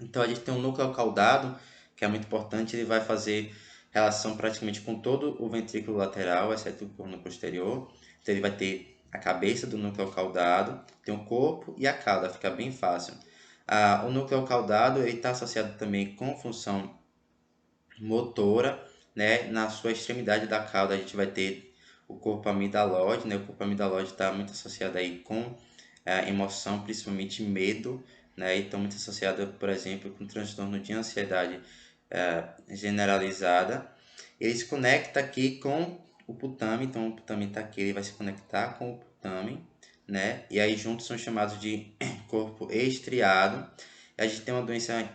Então a gente tem um núcleo caudado, que é muito importante, ele vai fazer relação praticamente com todo o ventrículo lateral, exceto o corno posterior. Então ele vai ter a cabeça do núcleo caudado, tem o corpo e a cauda, fica bem fácil. O núcleo caudado está associado também com função motora, né? Na sua extremidade da cauda a gente vai ter o corpo amidalóide, né? O corpo amidalóide está muito associado aí com emoção, principalmente medo, né? Então muito associado, por exemplo, com transtorno de ansiedade generalizada. Ele se conecta aqui com o putame, então o putame está aqui, ele vai se conectar com o putame, né? E aí juntos são chamados de corpo estriado. A gente tem uma doença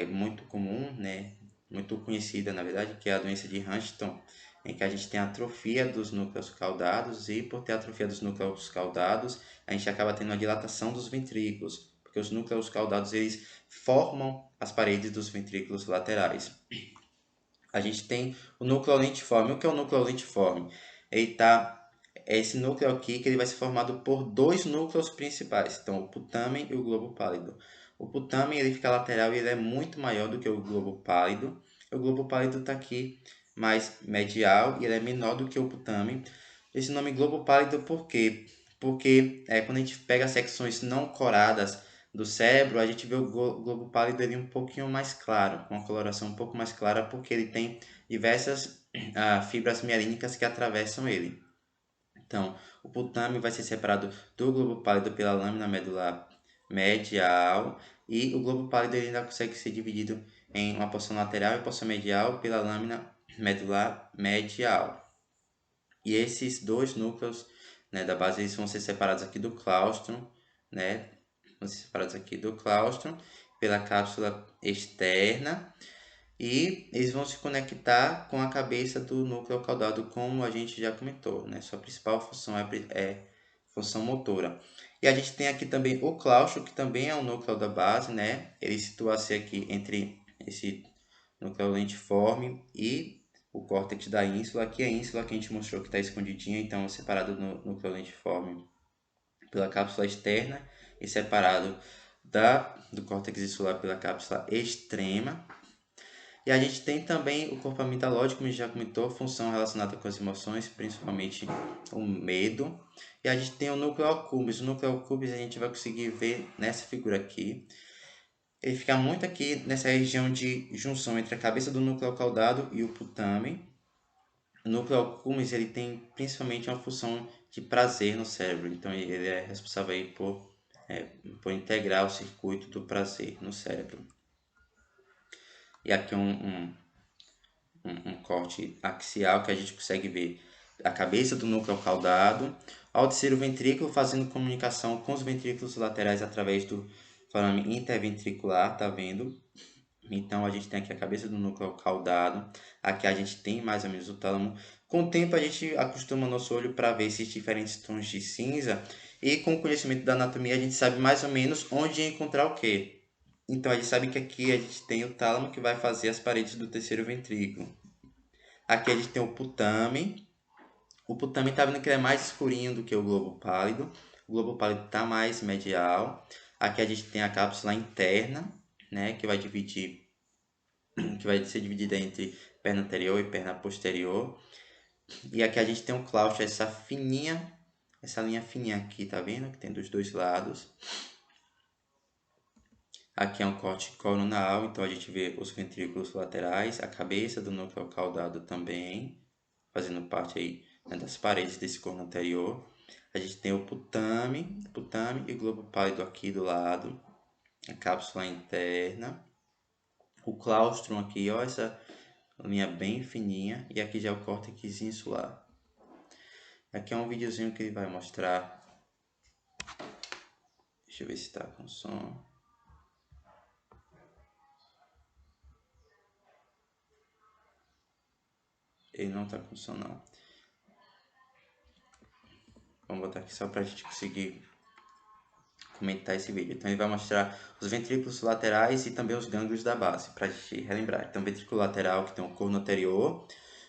muito comum, né? Muito conhecida, na verdade, que é a doença de Huntington, em que a gente tem atrofia dos núcleos caudados e por ter atrofia dos núcleos caudados, a gente acaba tendo a dilatação dos ventrículos, porque os núcleos caudados eles formam as paredes dos ventrículos laterais. A gente tem o núcleo lentiforme. O que é o núcleo lentiforme? É esse núcleo aqui que ele vai ser formado por dois núcleos principais, então o putamen e o globo pálido. O putamen ele fica lateral e ele é muito maior do que o globo pálido. O globo pálido está aqui mais medial e ele é menor do que o putamen. Esse nome globo pálido por quê? Porque quando a gente pega secções não coradas do cérebro, a gente vê o globo pálido ele um pouquinho mais claro, com uma coloração um pouco mais clara, porque ele tem diversas fibras mielínicas que atravessam ele. Então, o putame vai ser separado do globo pálido pela lâmina medular medial e o globo pálido ele ainda consegue ser dividido em uma porção lateral e porção medial pela lâmina medular medial. E esses dois núcleos, né, da base eles vão ser separados aqui do claustro, né? Vão ser separados aqui do claustro pela cápsula externa e eles vão se conectar com a cabeça do núcleo caudado, como a gente já comentou, né? Sua principal função é função motora. E a gente tem aqui também o claustro, que também é o núcleo da base, né? Ele situa-se aqui entre esse núcleo lentiforme e o córtex da ínsula. Aqui é a ínsula que a gente mostrou que está escondidinha, então é separado no núcleo lentiforme pela cápsula externa e separado do córtex insular pela cápsula extrema. E a gente tem também o corpo amidalóide, como a gente já comentou, função relacionada com as emoções, principalmente o medo. E a gente tem o núcleo accumbens. O núcleo accumbens a gente vai conseguir ver nessa figura aqui. Ele fica muito aqui nessa região de junção entre a cabeça do núcleo caudado e o putamen. O núcleo accumbens ele tem principalmente uma função de prazer no cérebro. Então ele é responsável aí por integrar o circuito do prazer no cérebro. E aqui um corte axial que a gente consegue ver a cabeça do núcleo caudado ao terceiro ventrículo fazendo comunicação com os ventrículos laterais através do forame interventricular, tá vendo? Então a gente tem aqui a cabeça do núcleo caudado, aqui a gente tem mais ou menos o tálamo. Com o tempo a gente acostuma nosso olho para ver esses diferentes tons de cinza e com o conhecimento da anatomia a gente sabe mais ou menos onde encontrar o quê? Então a gente sabe que aqui a gente tem o tálamo que vai fazer as paredes do terceiro ventrículo. Aqui a gente tem o putamen. O putamen está vendo que ele é mais escurinho do que o globo pálido. O globo pálido está mais medial. Aqui a gente tem a cápsula interna, né, que vai ser dividida entre perna anterior e perna posterior. E aqui a gente tem o claustro, essa linha fininha aqui, tá vendo? Que tem dos dois lados. Aqui é um corte coronal, então a gente vê os ventrículos laterais, a cabeça do núcleo caudado também, fazendo parte aí, né, das paredes desse corno anterior. A gente tem o putame e o globo pálido aqui do lado, a cápsula interna, o claustrum aqui, ó, essa linha bem fininha, e aqui já é o córtex insular. Aqui é um videozinho que ele vai mostrar. Deixa eu ver se está com som. Ele não está com som não. Vamos botar aqui só para a gente conseguir comentar esse vídeo. Então ele vai mostrar os ventrículos laterais e também os gânglios da base, para a gente relembrar. Então ventrículo lateral que tem o corno anterior,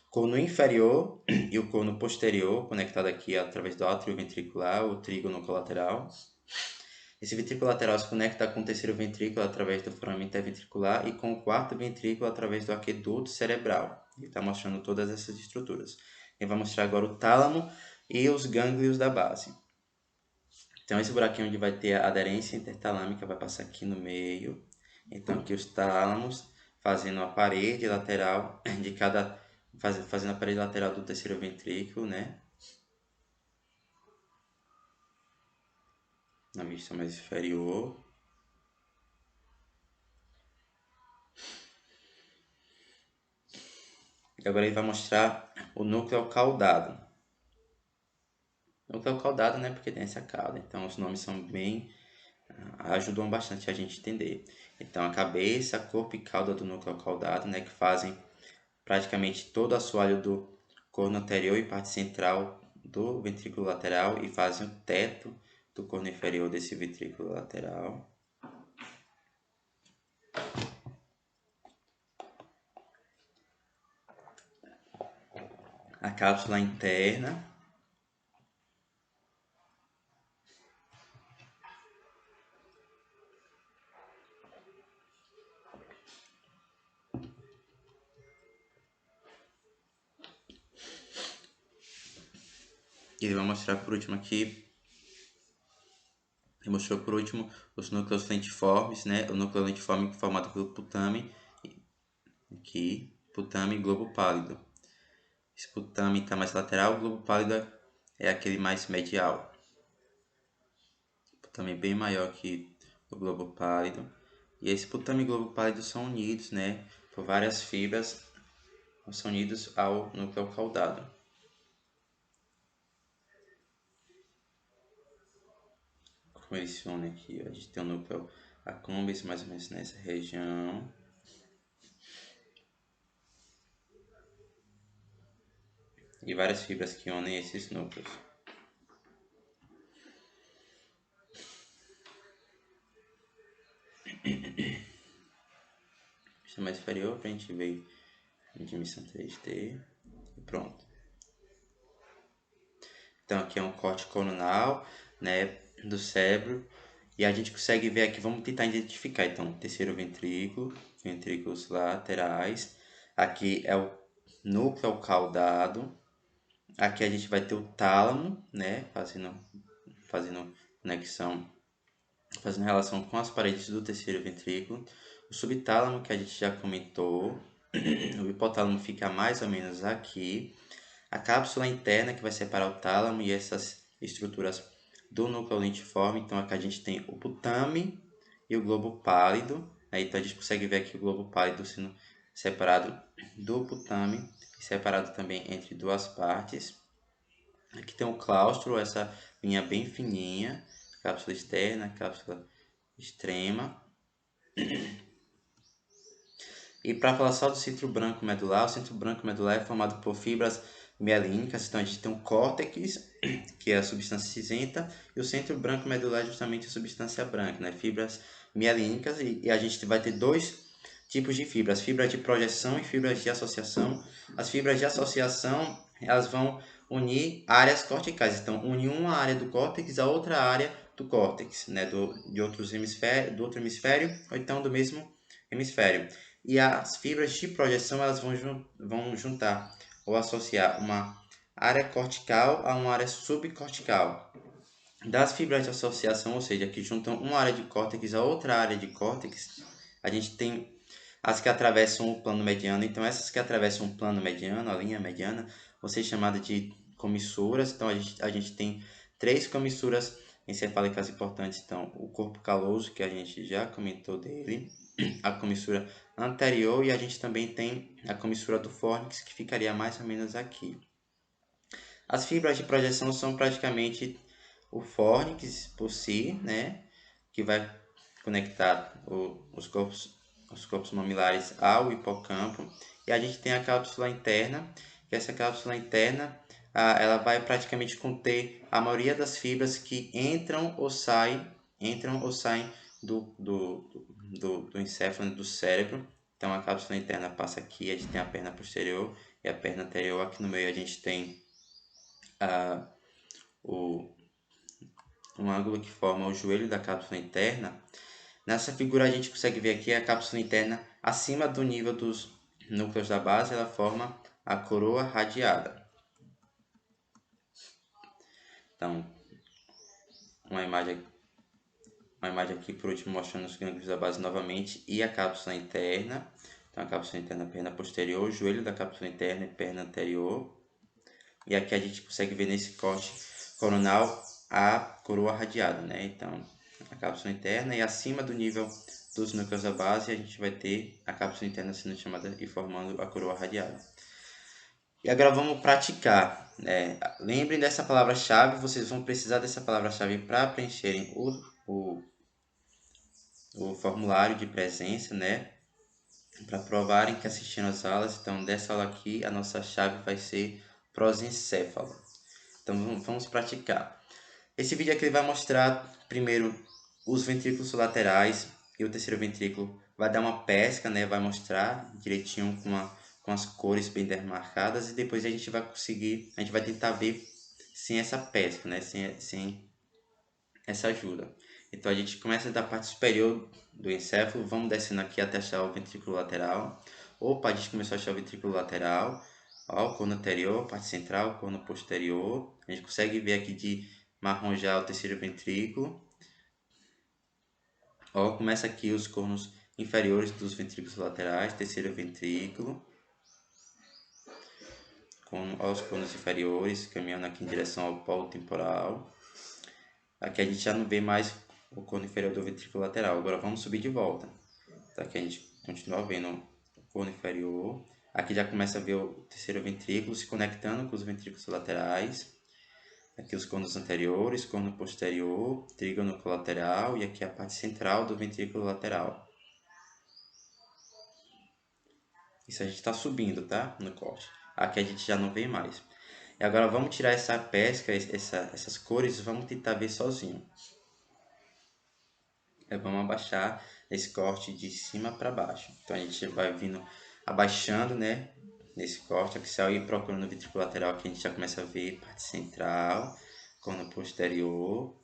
corno inferior e o corno posterior, conectado aqui através do átrio ventricular, o trígono colateral. Esse ventrículo lateral se conecta com o terceiro ventrículo através do forame interventricular e com o quarto ventrículo através do aqueduto cerebral. Ele está mostrando todas essas estruturas. Ele vai mostrar agora o tálamo e os gânglios da base. Então, esse buraquinho onde vai ter a aderência intertalâmica vai passar aqui no meio. Então, aqui os tálamos fazendo a parede lateral de cada... fazendo a parede lateral do terceiro ventrículo, né? Na vista mais inferior. E agora ele vai mostrar o núcleo caudado. Núcleo caudado, né? Porque tem essa cauda. Então, os nomes são bem... ajudam bastante a gente entender. Então, a cabeça, corpo e cauda do núcleo caudado, né? Que fazem praticamente todo o assoalho do corno anterior e parte central do ventrículo lateral e fazem o teto do corno inferior desse ventrículo lateral. A cápsula interna. E ele vai mostrar por último aqui. Ele mostrou por último os núcleos lentiformes, né? O núcleo lentiforme formado pelo putame, aqui, putame e globo pálido. Esse putame está mais lateral, o globo pálido é aquele mais medial. O putame é bem maior que o globo pálido. E esse putame e globo pálido são unidos, né? Por várias fibras, são unidos ao núcleo caudado. Como eles se unem aqui, a gente tem o núcleo accumbens mais ou menos nessa região. E várias fibras que unem esses núcleos. Vista mais inferior para a gente ver em dimensão 3D. E pronto. Então aqui é um corte coronal, né, do cérebro. E a gente consegue ver aqui, vamos tentar identificar. Então, terceiro ventrículo, ventrículos laterais. Aqui é o núcleo caudado. Aqui a gente vai ter o tálamo, né, fazendo conexão, fazendo relação com as paredes do terceiro ventrículo. O subtálamo, que a gente já comentou. O hipotálamo fica mais ou menos aqui. A cápsula interna, que vai separar o tálamo e essas estruturas do núcleo lentiforme. Então, aqui a gente tem o putame e o globo pálido. Então, a gente consegue ver aqui o globo pálido sendo separado do putame e separado também entre duas partes. Aqui tem o claustro, essa linha bem fininha, cápsula externa, cápsula extrema. E para falar só do centro branco medular, o centro branco medular é formado por fibras mielínicas. Então a gente tem um córtex, que é a substância cinzenta, e o centro branco medular é justamente a substância branca, né? Fibras mielínicas, e a gente vai ter dois tipos de fibras, fibras de projeção e fibras de associação. As fibras de associação, elas vão unir áreas corticais, então unir uma área do córtex a outra área do córtex, né? do outro hemisfério, ou então do mesmo hemisfério. E as fibras de projeção, elas vão juntar ou associar uma área cortical a uma área subcortical. Das fibras de associação, ou seja, que juntam uma área de córtex a outra área de córtex, a gente tem as que atravessam o plano mediano. Então, essas que atravessam o plano mediano, a linha mediana, vão ser chamadas de comissuras. Então, a gente tem três comissuras encefálicas importantes. Então, o corpo caloso, que a gente já comentou dele, a comissura anterior, e a gente também tem a comissura do fórnix, que ficaria mais ou menos aqui. As fibras de projeção são praticamente o fórnix por si, né, que vai conectar os corpos mamilares ao hipocampo. E a gente tem a cápsula interna, que essa cápsula interna ela vai praticamente conter a maioria das fibras que entram ou saem do encéfalo, do cérebro. Então a cápsula interna passa aqui, a gente tem a perna posterior e a perna anterior. Aqui no meio a gente tem um ângulo que forma o joelho da cápsula interna. Nessa figura a gente consegue ver aqui a cápsula interna acima do nível núcleos da base, ela forma a coroa radiada. Então, uma imagem aqui por último mostrando os gânglios da base novamente e a cápsula interna. Então, a cápsula interna, perna posterior, joelho da cápsula interna e perna anterior. E aqui a gente consegue ver nesse corte coronal a coroa radiada, né? Então, a cápsula interna e acima do nível dos núcleos da base a gente vai ter a cápsula interna sendo chamada e formando a coroa radiada. E agora vamos praticar, né? Lembrem dessa palavra-chave, vocês vão precisar dessa palavra-chave para preencherem o formulário de presença, né? Para provarem que assistiram às aulas. Então, dessa aula aqui, a nossa chave vai ser prosencéfalo. Então, vamos praticar. Esse vídeo aqui vai mostrar, primeiro, os ventrículos laterais e o terceiro ventrículo vai dar uma pesca, né? Vai mostrar direitinho com as cores bem demarcadas e depois a gente vai tentar ver sem essa pesca, né? Sem essa ajuda. Então a gente começa da parte superior do encéfalo, vamos descendo aqui até achar o ventrículo lateral. Opa, a gente começou a achar o ventrículo lateral. Ó, o corno anterior, parte central, corno posterior. A gente consegue ver aqui de marrom já o terceiro ventrículo. Ó, começa aqui os cornos inferiores dos ventrículos laterais, terceiro ventrículo. Ó, os cornos inferiores, caminhando aqui em direção ao polo temporal. Aqui a gente já não vê mais o corno inferior do ventrículo lateral. Agora vamos subir de volta. Então, aqui a gente continua vendo o corno inferior. Aqui já começa a ver o terceiro ventrículo se conectando com os ventrículos laterais. Aqui os cornos anteriores, corno posterior, trígono colateral e aqui a parte central do ventrículo lateral. Isso a gente está subindo, tá? No corte. Aqui a gente já não vê mais. E agora vamos tirar essa pesca, essas cores, vamos tentar ver sozinho. Vamos abaixar esse corte de cima para baixo. Então a gente vai vindo abaixando, né? Nesse corte axial e procurando o ventrículo lateral, aqui a gente já começa a ver parte central, corno posterior.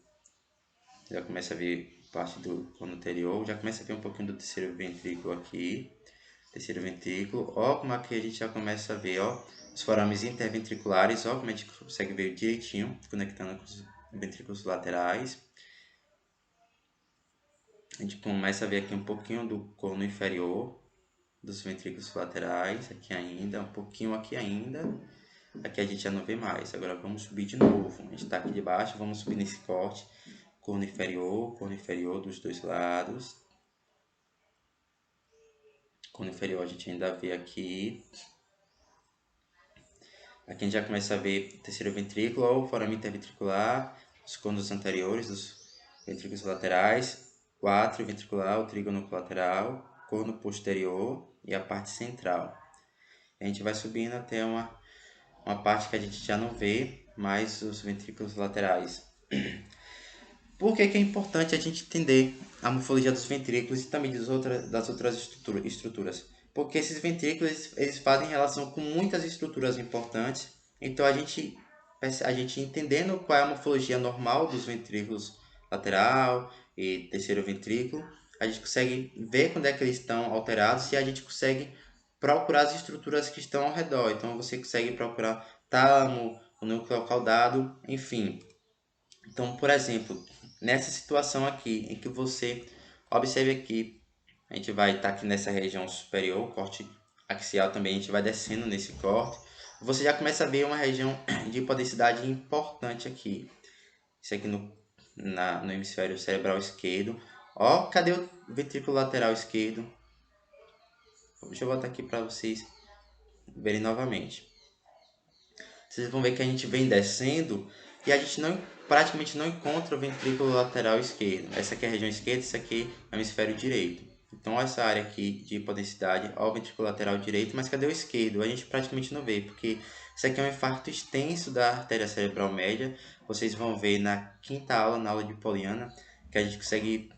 Já começa a ver parte do corno anterior, já começa a ver um pouquinho do terceiro ventrículo aqui. Terceiro ventrículo, ó como aqui a gente já começa a ver, ó, os forames interventriculares, ó como a gente consegue ver direitinho, conectando com os ventrículos laterais. A gente começa a ver aqui um pouquinho do corno inferior, dos ventrículos laterais, aqui ainda, um pouquinho aqui ainda. Aqui a gente já não vê mais. Agora vamos subir de novo. A gente está aqui de baixo, vamos subir nesse corte. Corno inferior dos dois lados. Corno inferior a gente ainda vê aqui. Aqui a gente já começa a ver o terceiro ventrículo, ó, o forame interventricular, os cornos anteriores dos ventrículos laterais, o átrio ventricular, o trígono colateral, corno posterior e a parte central. A gente vai subindo até uma parte que a gente já não vê mais os ventrículos laterais. Por que que é importante a gente entender a morfologia dos ventrículos e também das outras estruturas? Porque esses ventrículos eles fazem relação com muitas estruturas importantes. Então a gente entendendo qual é a morfologia normal dos ventrículos lateral e terceiro ventrículo, a gente consegue ver quando é que eles estão alterados e a gente consegue procurar as estruturas que estão ao redor. Então você consegue procurar tálamo, o núcleo caudado, enfim. Então, por exemplo, nessa situação aqui, em que você observe aqui, a gente vai estar aqui nessa região superior, corte axial também, a gente vai descendo nesse corte, você já começa a ver uma região de hipodensidade importante aqui. Isso aqui no hemisfério cerebral esquerdo. Ó, cadê o ventrículo lateral esquerdo? Deixa eu botar aqui para vocês verem novamente. Vocês vão ver que a gente vem descendo e a gente praticamente não encontra o ventrículo lateral esquerdo. Essa aqui é a região esquerda, essa aqui é o hemisfério direito. Então, essa área aqui de hipodensidade, ó, o ventrículo lateral direito, mas cadê o esquerdo? A gente praticamente não vê, porque isso aqui é um infarto extenso da artéria cerebral média. Vocês vão ver na quinta aula, na aula de Poliana, que a gente consegue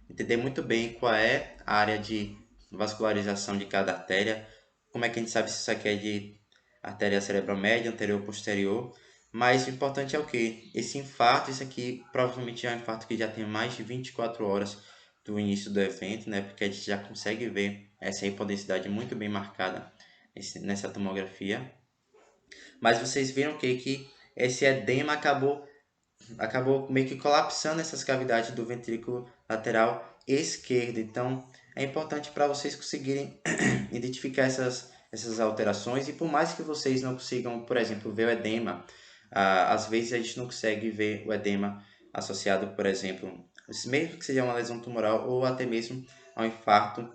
entender muito bem qual é a área de vascularização de cada artéria. Como é que a gente sabe se isso aqui é de artéria cerebral média, anterior ou posterior? Mas o importante é o que? Esse infarto, isso aqui provavelmente é um infarto que já tem mais de 24 horas do início do evento, né? Porque a gente já consegue ver essa hipodensidade muito bem marcada nessa tomografia. Mas vocês viram que esse edema acabou meio que colapsando essas cavidades do ventrículo lateral esquerdo. Então, é importante para vocês conseguirem identificar essas alterações. E por mais que vocês não consigam, por exemplo, ver o edema, às vezes a gente não consegue ver o edema associado, por exemplo, mesmo que seja uma lesão tumoral ou até mesmo ao infarto,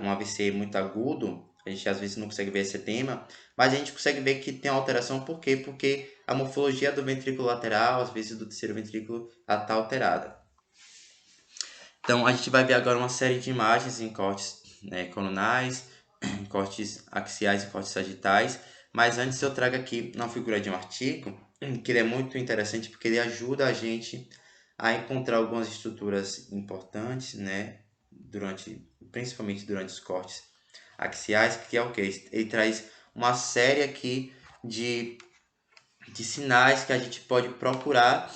um AVC muito agudo, a gente às vezes não consegue ver esse edema, mas a gente consegue ver que tem alteração. Por quê? Porque a morfologia do ventrículo lateral, às vezes do terceiro ventrículo, está alterada. Então, a gente vai ver agora uma série de imagens em cortes, né, coronais, em cortes axiais e cortes sagitais. Mas antes eu trago aqui uma figura de um artigo, que ele é muito interessante porque ele ajuda a gente a encontrar algumas estruturas importantes, né, principalmente durante os cortes axiais, que é o que? Ele traz uma série aqui de sinais que a gente pode procurar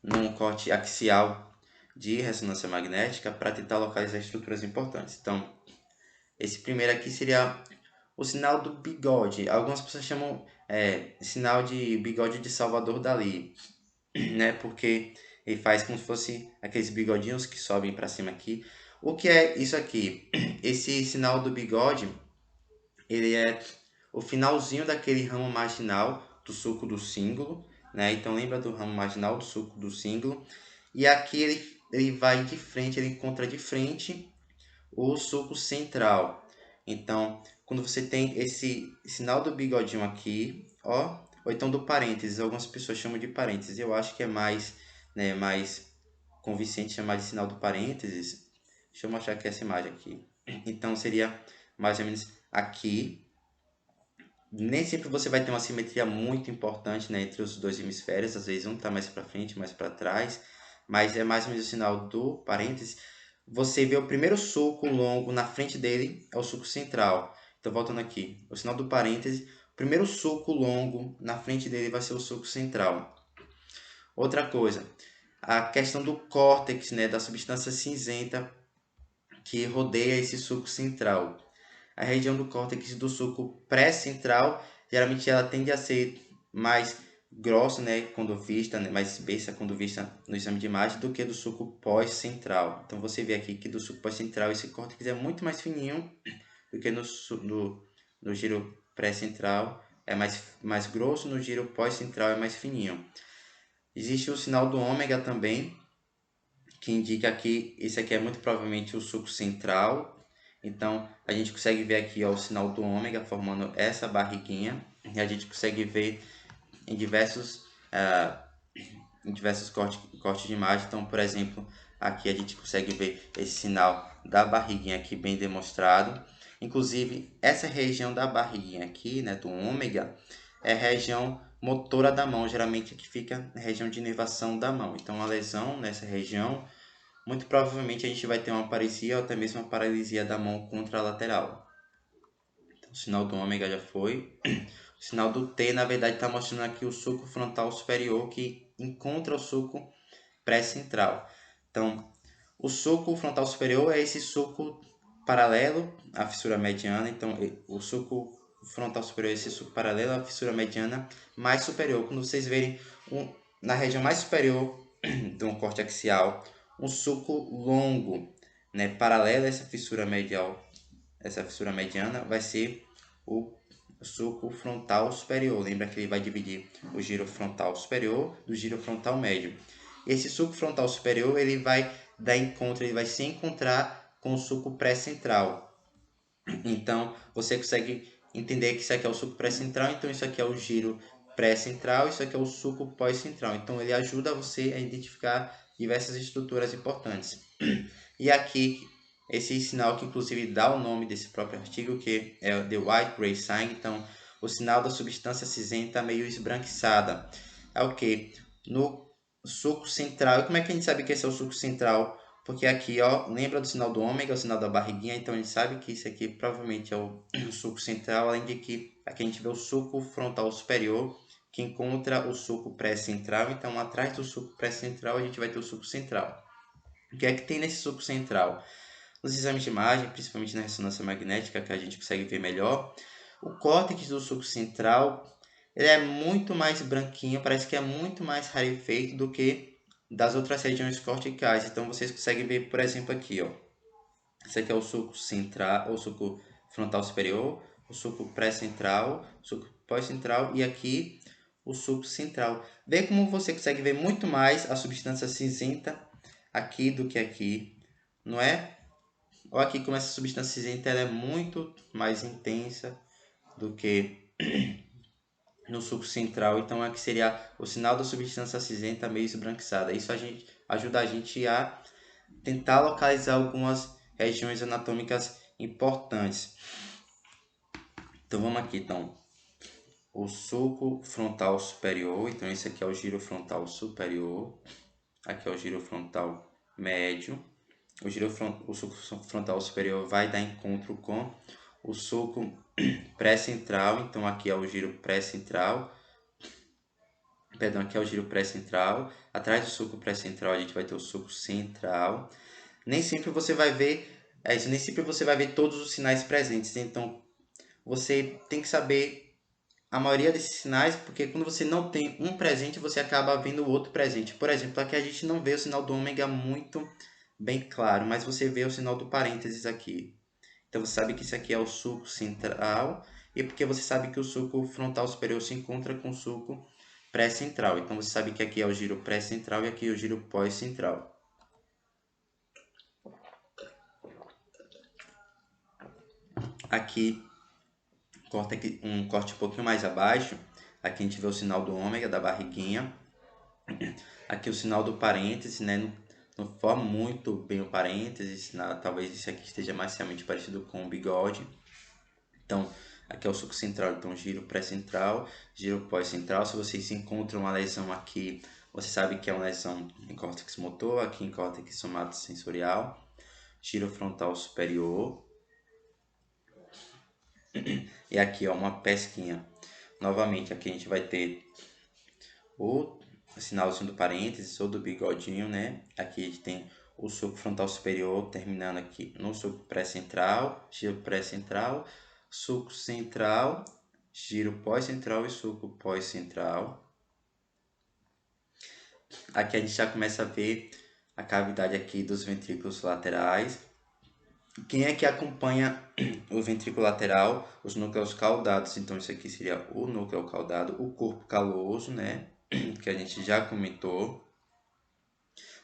num corte axial de ressonância magnética para tentar localizar estruturas importantes. Então, esse primeiro aqui seria o sinal do bigode. Algumas pessoas chamam sinal de bigode de Salvador Dalí, né? Porque ele faz como se fosse aqueles bigodinhos que sobem para cima aqui. O que é isso aqui? Esse sinal do bigode, ele é o finalzinho daquele ramo marginal do sulco do cíngulo, né? Então lembra do ramo marginal do sulco do cíngulo. E aqui ele vai de frente, ele encontra de frente o sulco central. Então, quando você tem esse sinal do bigodinho aqui, ó, ou então do parênteses, algumas pessoas chamam de parênteses. Eu acho que é mais, né, mais convincente chamar de sinal do parênteses. Deixa eu mostrar aqui essa imagem aqui. Então seria mais ou menos aqui. Nem sempre você vai ter uma simetria muito importante, né, entre os dois hemisférios. Às vezes um está mais para frente, mais para trás. Mas é mais ou menos o sinal do parênteses. Você vê o primeiro sulco longo na frente dele, é o sulco central. Então, voltando aqui, o sinal do parêntese, o primeiro sulco longo na frente dele vai ser o sulco central. Outra coisa, a questão do córtex, né, da substância cinzenta que rodeia esse sulco central. A região do córtex do sulco pré-central, geralmente ela tende a ser mais grossa, né, quando vista, né, mais espessa quando vista no exame de imagem, do que do sulco pós-central. Então você vê aqui que do sulco pós-central esse córtex é muito mais fininho do que no giro pré-central, é mais grosso, no giro pós-central é mais fininho. Existe o sinal do ômega também, que indica que esse aqui é muito provavelmente o sulco central. Então, a gente consegue ver aqui ó, o sinal do ômega formando essa barriguinha. E a gente consegue ver em diversos cortes de imagem. Então, por exemplo, aqui a gente consegue ver esse sinal da barriguinha aqui bem demonstrado. Inclusive, essa região da barriguinha aqui, né, do ômega, é a região motora da mão, geralmente que fica na região de inervação da mão. Então, a lesão nessa região, muito provavelmente a gente vai ter uma paresia ou até mesmo uma paralisia da mão contralateral. Então, o sinal do ômega já foi. O sinal do T, na verdade, está mostrando aqui o sulco frontal superior que encontra o sulco pré-central. Então, o sulco frontal superior é esse sulco paralelo à fissura mediana. Então, o sulco frontal superior é esse sulco paralelo à fissura mediana mais superior. Quando vocês verem na região mais superior do corte axial, um sulco longo, né, paralelo a essa fissura mediana, vai ser o sulco frontal superior. Lembra que ele vai dividir o giro frontal superior do giro frontal médio. Esse sulco frontal superior ele vai ele vai se encontrar com o sulco pré-central. Então, você consegue entender que isso aqui é o sulco pré-central, então isso aqui é o giro pré-central, isso aqui é o sulco pós-central. Então, ele ajuda você a identificar diversas estruturas importantes. E aqui, esse sinal que inclusive dá o nome desse próprio artigo, que é o The White Gray Sign. Então, o sinal da substância cinzenta meio esbranquiçada. É o que? No sulco central. E como é que a gente sabe que esse é o sulco central? Porque aqui, ó, lembra do sinal do ômega, o sinal da barriguinha, então a gente sabe que isso aqui provavelmente é o sulco central, além de que aqui a gente vê o sulco frontal superior, que encontra o sulco pré-central. Então, atrás do sulco pré-central, a gente vai ter o sulco central. O que é que tem nesse sulco central? Nos exames de imagem, principalmente na ressonância magnética, que a gente consegue ver melhor, o córtex do sulco central ele é muito mais branquinho, parece que é muito mais rarefeito do que das outras regiões corticais. Então vocês conseguem ver, por exemplo, aqui, ó. Esse aqui é o sulco central, o sulco frontal superior, o sulco pré-central, o sulco pós-central e aqui o sulco central. Vê como você consegue ver muito mais a substância cinzenta aqui do que aqui, não é? Olha aqui como essa substância cinzenta ela é muito mais intensa do que no sulco central. Então aqui seria o sinal da substância cinzenta meio esbranquiçada. Isso ajuda a gente a tentar localizar algumas regiões anatômicas importantes. Então vamos aqui, então, o sulco frontal superior, então esse aqui é o giro frontal superior, aqui é o giro frontal médio, o sulco frontal superior vai dar encontro com o sulco pré-central, então aqui é o giro pré-central, perdão, aqui é o giro pré-central, atrás do sulco pré-central a gente vai ter o sulco central. Nem sempre você vai ver, nem sempre você vai ver todos os sinais presentes, então você tem que saber a maioria desses sinais, porque quando você não tem um presente, você acaba vendo o outro presente. Por exemplo, aqui a gente não vê o sinal do ômega muito bem claro, mas você vê o sinal do parênteses aqui. Então você sabe que isso aqui é o sulco central, e porque você sabe que o sulco frontal superior se encontra com o sulco pré-central. Então você sabe que aqui é o giro pré-central e aqui é o giro pós-central. Aqui um corte um pouquinho mais abaixo, aqui a gente vê o sinal do ômega da barriguinha, aqui o sinal do parêntese, né? Não forma muito bem o parêntese, talvez isso aqui esteja marcialmente parecido com o bigode. Então, aqui é o sulco central, então giro pré-central, giro pós-central. Se vocês encontram uma lesão aqui, você sabe que é uma lesão em córtex motor, aqui em córtex somatosensorial, giro frontal superior. E aqui, ó, uma pesquinha. Novamente, aqui a gente vai ter o sinalzinho do parênteses ou do bigodinho, né? Aqui a gente tem o sulco frontal superior terminando aqui no sulco pré-central, giro pré-central, sulco central, giro pós-central e sulco pós-central. Aqui a gente já começa a ver a cavidade aqui dos ventrículos laterais. Quem é que acompanha o ventrículo lateral? Os núcleos caudados. Então, isso aqui seria o núcleo caudado, o corpo caloso, né? Que a gente já comentou.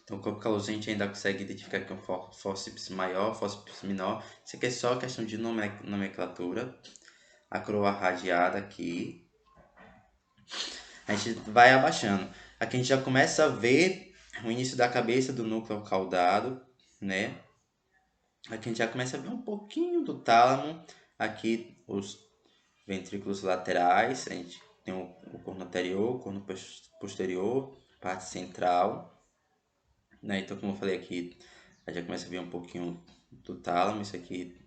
Então, o corpo caloso a gente ainda consegue identificar aqui um fórceps maior, fórceps menor. Isso aqui é só questão de nomenclatura. A coroa radiada aqui. A gente vai abaixando. Aqui a gente já começa a ver o início da cabeça do núcleo caudado, né? Aqui a gente já começa a ver um pouquinho do tálamo. Aqui os ventrículos laterais. A gente tem o corno anterior, o corno posterior, parte central. Né? Então, como eu falei aqui, a gente já começa a ver um pouquinho do tálamo. Isso aqui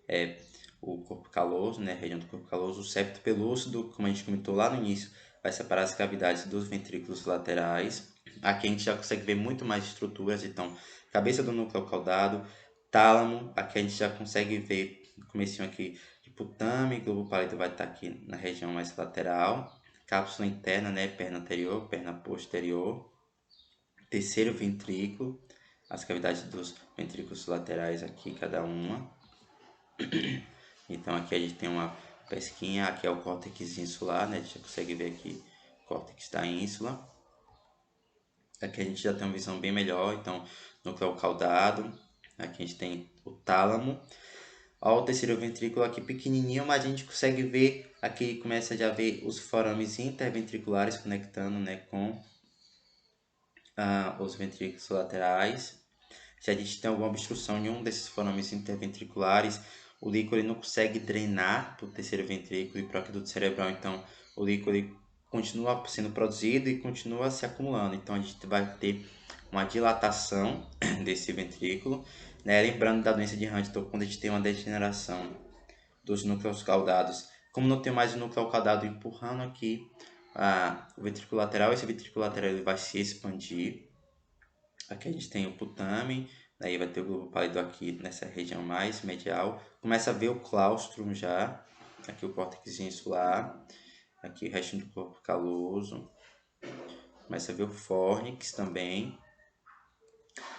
é o corpo caloso, né? A região do corpo caloso. O septo pelúcido, como a gente comentou lá no início, vai separar as cavidades dos ventrículos laterais. Aqui a gente já consegue ver muito mais estruturas. Então, cabeça do núcleo caudado, tálamo. Aqui a gente já consegue ver no comecinho aqui, hipotame, globo pálido vai estar aqui na região mais lateral. Cápsula interna, né? Perna anterior, perna posterior. Terceiro ventrículo, as cavidades dos ventrículos laterais aqui, cada uma. Então aqui a gente tem uma pesquinha, aqui é o córtex insular, né? A gente já consegue ver aqui o córtex da ínsula. Aqui a gente já tem uma visão bem melhor, então núcleo caudado. Aqui a gente tem o tálamo. Ó, o terceiro ventrículo aqui pequenininho, mas a gente consegue ver, aqui começa já a ver os forames interventriculares conectando, né, com os ventrículos laterais. Se a gente tem alguma obstrução em um desses forames interventriculares, o líquor não consegue drenar para o terceiro ventrículo e para o aqueduto cerebral. Então, o líquor continua sendo produzido e continua se acumulando. Então, a gente vai ter uma dilatação desse ventrículo. Né? Lembrando da doença de Huntington, quando a gente tem uma degeneração dos núcleos caudados, como não tem mais o núcleo caudado empurrando aqui o ventrículo lateral, esse ventrículo lateral ele vai se expandir. Aqui a gente tem o putame, daí vai ter o globo pálido aqui nessa região mais medial. Começa a ver o claustro já, aqui o córtex insular, aqui o restinho do corpo caloso. Começa a ver o fórnix também.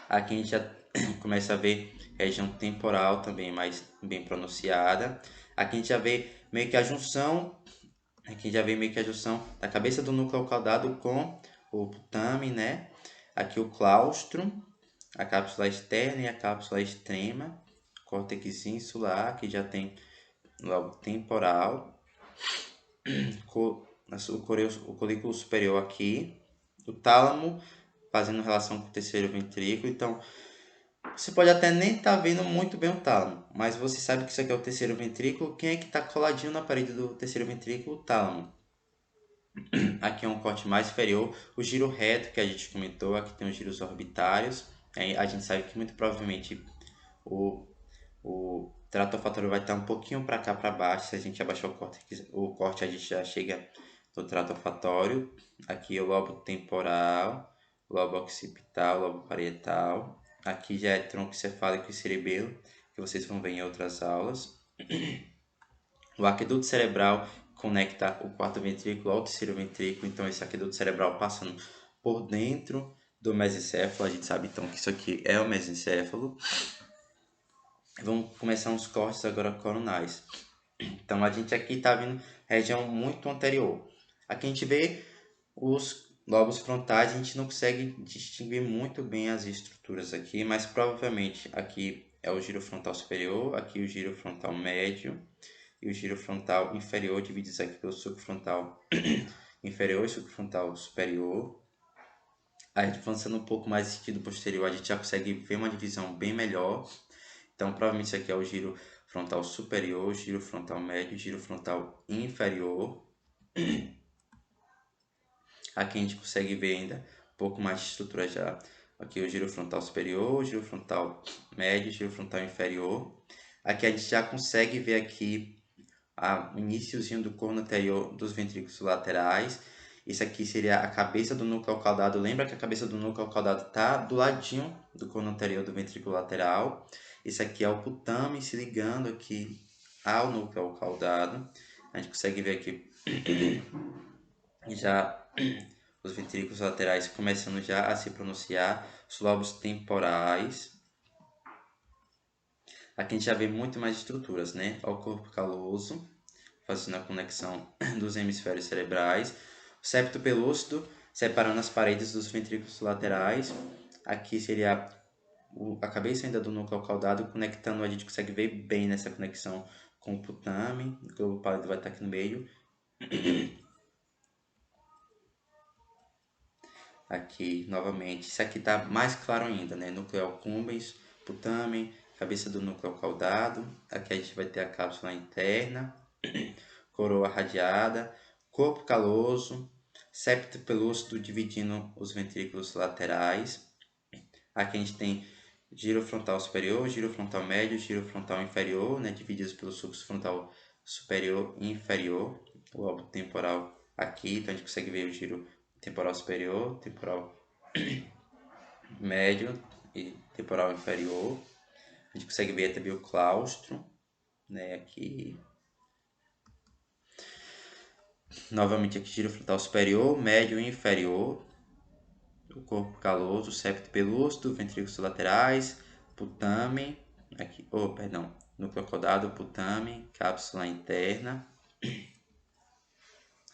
Aqui a gente já começa a ver região temporal também mais bem pronunciada. Aqui a gente já vê meio que a junção, aqui já vê meio que a junção da cabeça do núcleo caudado com o putame, né? Aqui o claustro, a cápsula externa e a cápsula extrema, córtex insular, que já tem logo temporal, o colículo superior aqui, o tálamo fazendo relação com o terceiro ventrículo. Então, você pode até nem estar vendo muito bem o tálamo, mas você sabe que isso aqui é o terceiro ventrículo. Quem é que está coladinho na parede do terceiro ventrículo? O tálamo. Aqui é um corte mais inferior. O giro reto que a gente comentou, aqui tem os giros orbitários. Aí a gente sabe que muito provavelmente o trato olfatório vai estar um pouquinho para cá para baixo. Se a gente abaixar o corte, a gente já chega no trato olfatório. Aqui é o lobo temporal, lobo occipital, lobo parietal. Aqui já é tronco cefálico e cerebelo, que vocês vão ver em outras aulas. O aqueduto cerebral conecta o quarto ventrículo ao terceiro ventrículo. Então, esse aqueduto cerebral passando por dentro do mesencéfalo. A gente sabe, então, que isso aqui é o mesencéfalo. Vamos começar uns cortes agora coronais. Então, a gente aqui está vendo região muito anterior. Aqui a gente vê os lobos frontais, a gente não consegue distinguir muito bem as estruturas aqui, mas provavelmente aqui é o giro frontal superior, aqui o giro frontal médio e o giro frontal inferior, divididos aqui pelo sulco frontal inferior e sulco frontal superior. A gente avançando um pouco mais sentido posterior, a gente já consegue ver uma divisão bem melhor. Então, provavelmente isso aqui é o giro frontal superior, giro frontal médio, giro frontal inferior. Aqui a gente consegue ver ainda um pouco mais de estrutura já. Aqui o giro frontal superior, giro frontal médio, giro frontal inferior. Aqui a gente já consegue ver aqui o iniciozinho do corno anterior dos ventrículos laterais. Isso aqui seria a cabeça do núcleo caudado. Lembra que a cabeça do núcleo caudado está do ladinho do corno anterior do ventrículo lateral. Esse aqui é o putame se ligando aqui ao núcleo caudado. A gente consegue ver aqui já os ventrículos laterais começando já a se pronunciar, os lobos temporais. Aqui a gente já vê muito mais estruturas, né? O corpo caloso, fazendo a conexão dos hemisférios cerebrais. O septo pelúcido, separando as paredes dos ventrículos laterais. Aqui seria a cabeça ainda do núcleo caudado, conectando, a gente consegue ver bem nessa conexão com o putame. O globo pálido vai estar aqui no meio. Aqui, novamente, isso aqui está mais claro ainda, né? Núcleo accumbens, putamen, cabeça do núcleo caudado. Aqui a gente vai ter a cápsula interna, coroa radiada, corpo caloso, septo pelúcido dividindo os ventrículos laterais. Aqui a gente tem giro frontal superior, giro frontal médio, giro frontal inferior, né? Divididos pelo sulcus frontal superior e inferior. O lobo temporal aqui, então a gente consegue ver o giro temporal superior, temporal médio e temporal inferior. A gente consegue ver também o claustro, né, aqui. Novamente aqui giro frontal superior, médio e inferior. O corpo caloso, septo pelúcido, ventrículos laterais, putame, aqui, perdão, núcleo caudado, putame, cápsula interna.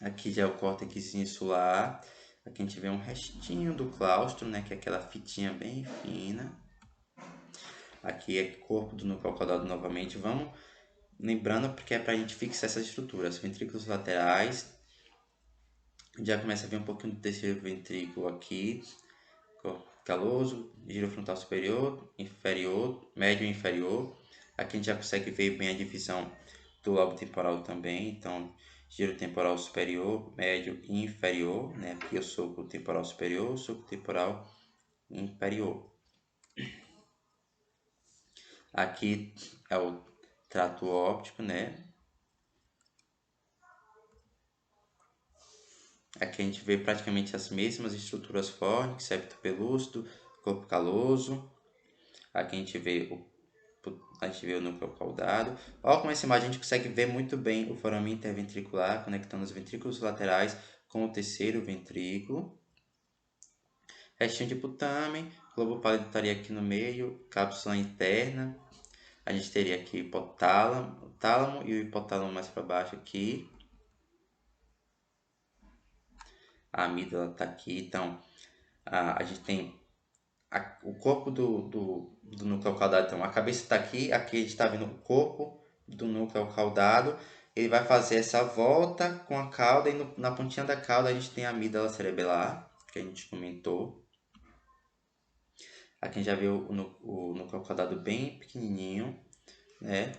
Aqui já é o córtex insular. Aqui a gente vê um restinho do claustro, né, que é aquela fitinha bem fina. Aqui é corpo do núcleo caudado novamente. Vamos lembrando porque é para a gente fixar essas estruturas. Ventrículos laterais. Já começa a ver um pouquinho do terceiro ventrículo aqui. Corpo caloso, giro frontal superior, inferior, médio e inferior. Aqui a gente já consegue ver bem a divisão do lobo temporal também. Então, giro temporal superior, médio e inferior, né? Aqui eu sou o temporal superior, sou o temporal inferior. Aqui é o trato óptico, né? Aqui a gente vê praticamente as mesmas estruturas fórnicas, septo pelúcido, corpo caloso. Aqui a gente vê o núcleo caudado. Olha como essa imagem a gente consegue ver muito bem o forame interventricular, conectando os ventrículos laterais com o terceiro ventrículo. Restinho de putame, globo pálido estaria aqui no meio, cápsula interna. A gente teria aqui o tálamo e o hipotálamo mais para baixo aqui. A amígdala está aqui, então a gente tem o corpo do núcleo caudado. Então a cabeça está aqui, aqui a gente está vendo o corpo do núcleo caudado. Ele vai fazer essa volta com a cauda e na pontinha da cauda a gente tem a amígdala cerebelar, que a gente comentou. Aqui a gente já vê o núcleo caudado bem pequenininho, né?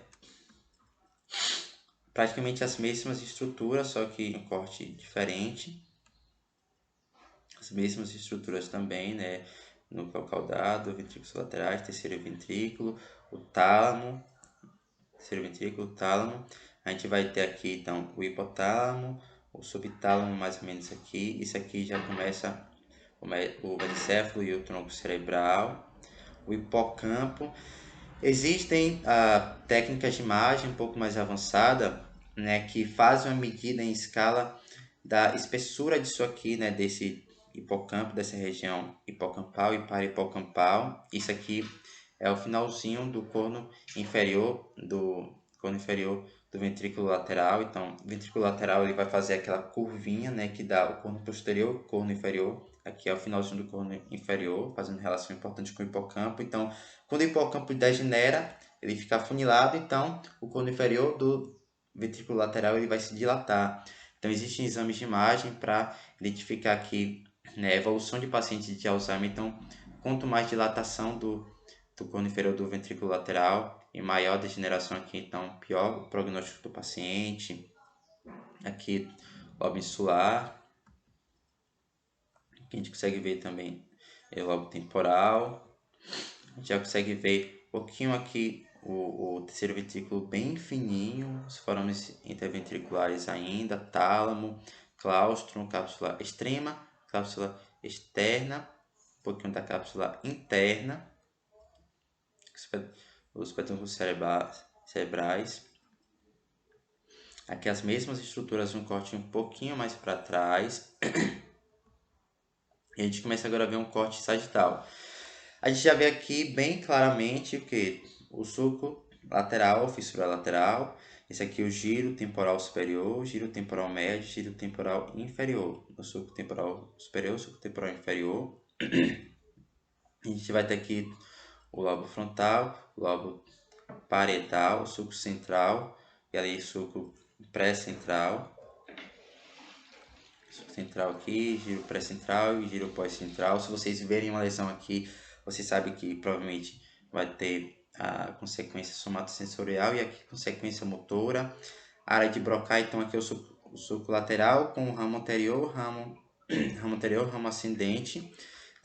Praticamente as mesmas estruturas, só que em corte diferente. As mesmas estruturas também, né? Núcleo caudado, ventrículos laterais, terceiro ventrículo, o tálamo, terceiro ventrículo, o tálamo. A gente vai ter aqui então o hipotálamo, o subtálamo mais ou menos aqui. Isso aqui já começa o mesencéfalo e o tronco cerebral, o hipocampo. Existem técnicas de imagem um pouco mais avançada, né, que fazem uma medida em escala da espessura disso aqui, né, desse hipocampo, dessa região hipocampal e parahipocampal. Isso aqui é o finalzinho do corno inferior do ventrículo lateral. Então, o ventrículo lateral ele vai fazer aquela curvinha, né, que dá o corno posterior, corno inferior. Aqui é o finalzinho do corno inferior, fazendo relação importante com o hipocampo. Então, quando o hipocampo degenera, ele fica afunilado, então o corno inferior do ventrículo lateral ele vai se dilatar. Então, existem exames de imagem para identificar aqui, né, a evolução de pacientes de Alzheimer. Então, quanto mais dilatação do corno inferior do ventrículo lateral e maior a degeneração aqui, então pior o prognóstico do paciente. Aqui, lobo insular. Aqui a gente consegue ver também o lobo temporal. A gente já consegue ver um pouquinho aqui o terceiro ventrículo bem fininho, os forames interventriculares ainda, tálamo, claustro, cápsula extrema, cápsula externa, um pouquinho da cápsula interna, os pedúnculos cerebrais. Aqui as mesmas estruturas, um corte um pouquinho mais para trás. E a gente começa agora a ver um corte sagital. A gente já vê aqui bem claramente o que? O sulco lateral, fissura lateral. Esse aqui é o giro temporal superior, giro temporal médio, giro temporal inferior. O sulco temporal superior, sulco temporal inferior. A gente vai ter aqui o lobo frontal, o lobo parietal, o sulco central e ali o sulco pré-central. Sulco central aqui, giro pré-central e giro pós-central. Se vocês verem uma lesão aqui, você sabe que provavelmente vai ter a consequência somatosensorial e aqui consequência motora. A área de Broca, então aqui é o sulco lateral com o ramo anterior, ramo ascendente.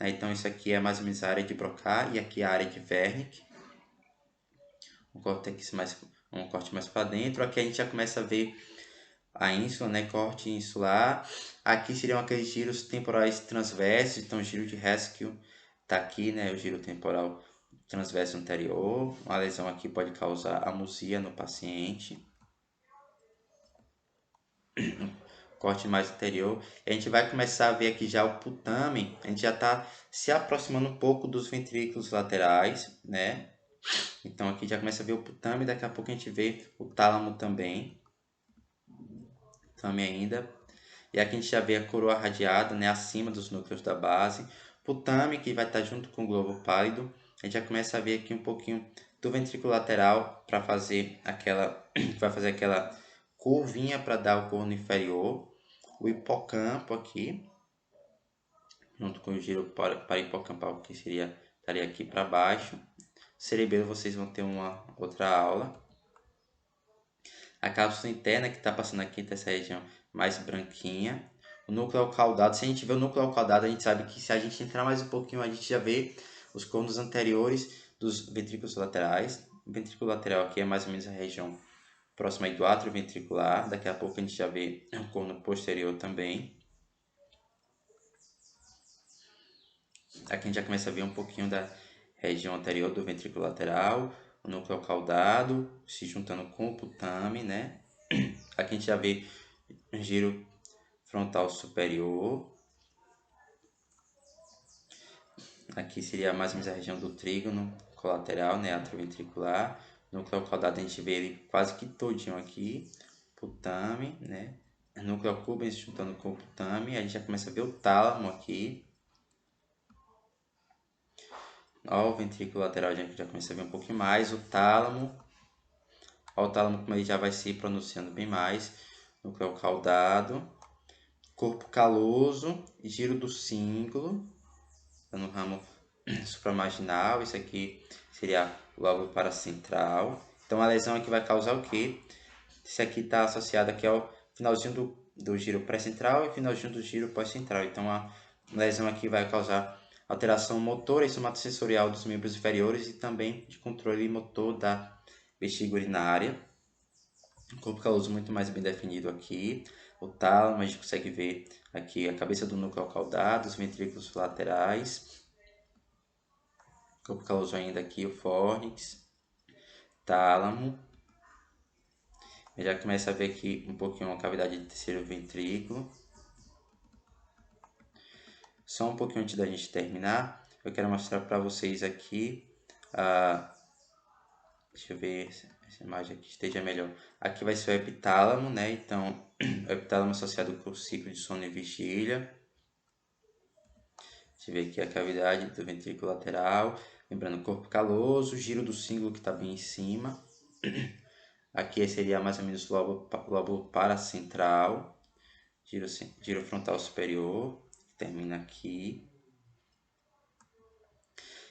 Né? Então isso aqui é mais ou menos a área de Broca e aqui a área de Wernicke. Um corte mais para dentro. Aqui a gente já começa a ver a ínsula, né? Corte insular. Aqui seriam aqueles giros temporais transversos. Então, o giro de Haskell está aqui, né? O giro temporal transverso anterior. Uma lesão aqui pode causar amusia no paciente. Corte mais anterior. E a gente vai começar a ver aqui já o putame. A gente já está se aproximando um pouco dos ventrículos laterais, né? Então, aqui já começa a ver o putame. Daqui a pouco a gente vê o tálamo também. Ainda. E aqui a gente já vê a coroa radiada, né, acima dos núcleos da base. Putame, que vai estar junto com o globo pálido. A gente já começa a ver aqui um pouquinho do ventrículo lateral para fazer aquela curvinha para dar o corno inferior. O hipocampo aqui, junto com o giro para hipocampal, que estaria aqui para baixo. Cerebelo vocês vão ter uma outra aula. A cápsula interna que está passando aqui dessa região mais branquinha. O núcleo caudado, se a gente vê o núcleo caudado, a gente sabe que se a gente entrar mais um pouquinho, a gente já vê os cornos anteriores dos ventrículos laterais. O ventrículo lateral aqui é mais ou menos a região próxima aí do átrio ventricular. Daqui a pouco a gente já vê o corno posterior também. Aqui a gente já começa a ver um pouquinho da região anterior do ventrículo lateral, o núcleo caudado se juntando com o putame, né? Aqui a gente já vê um giro frontal superior. Aqui seria mais ou menos a região do trígono colateral, né, atrioventricular. Núcleo caudado a gente vê ele quase que todinho aqui, putame, né? Núcleo accumbens juntando com o putame, a gente já começa a ver o tálamo aqui. Ó, o ventrículo lateral a gente já começa a ver um pouquinho mais, o tálamo. Ó, o tálamo como ele já vai se pronunciando bem mais. Núcleo caudado, corpo caloso, giro do cíngulo, no ramo supramarginal. Isso aqui seria o lóbulo paracentral. Então a lesão aqui vai causar o quê? Isso aqui está associado aqui ao finalzinho do giro pré-central e finalzinho do giro pós-central. Então a lesão aqui vai causar alteração motora e somatosensorial dos membros inferiores e também de controle motor da bexiga urinária. O corpo caloso muito mais bem definido aqui. O tálamo, a gente consegue ver aqui a cabeça do núcleo caudado, os ventrículos laterais. Corpo caloso ainda aqui, o fórnix, tálamo. Já começa a ver aqui um pouquinho a cavidade do terceiro ventrículo. Só um pouquinho antes da gente terminar, eu quero mostrar para vocês aqui, deixa eu ver se essa imagem aqui esteja melhor. Aqui vai ser o epitálamo, né? Então, o epitálamo associado com o ciclo de sono e vigília. Deixa eu ver aqui a cavidade do ventrículo lateral. Lembrando, o corpo caloso, o giro do cíngulo que está bem em cima. Aqui seria mais ou menos o lóbulo paracentral, giro frontal superior, que termina aqui.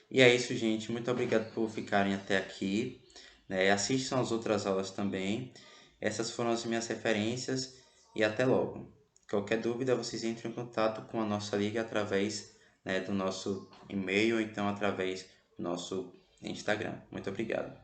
E é isso, gente. Muito obrigado por ficarem até aqui, né? Assistam as outras aulas também. Essas foram as minhas referências e até logo. Qualquer dúvida, vocês entrem em contato com a nossa liga através, né, do nosso e-mail ou então através do nosso Instagram. Muito obrigado.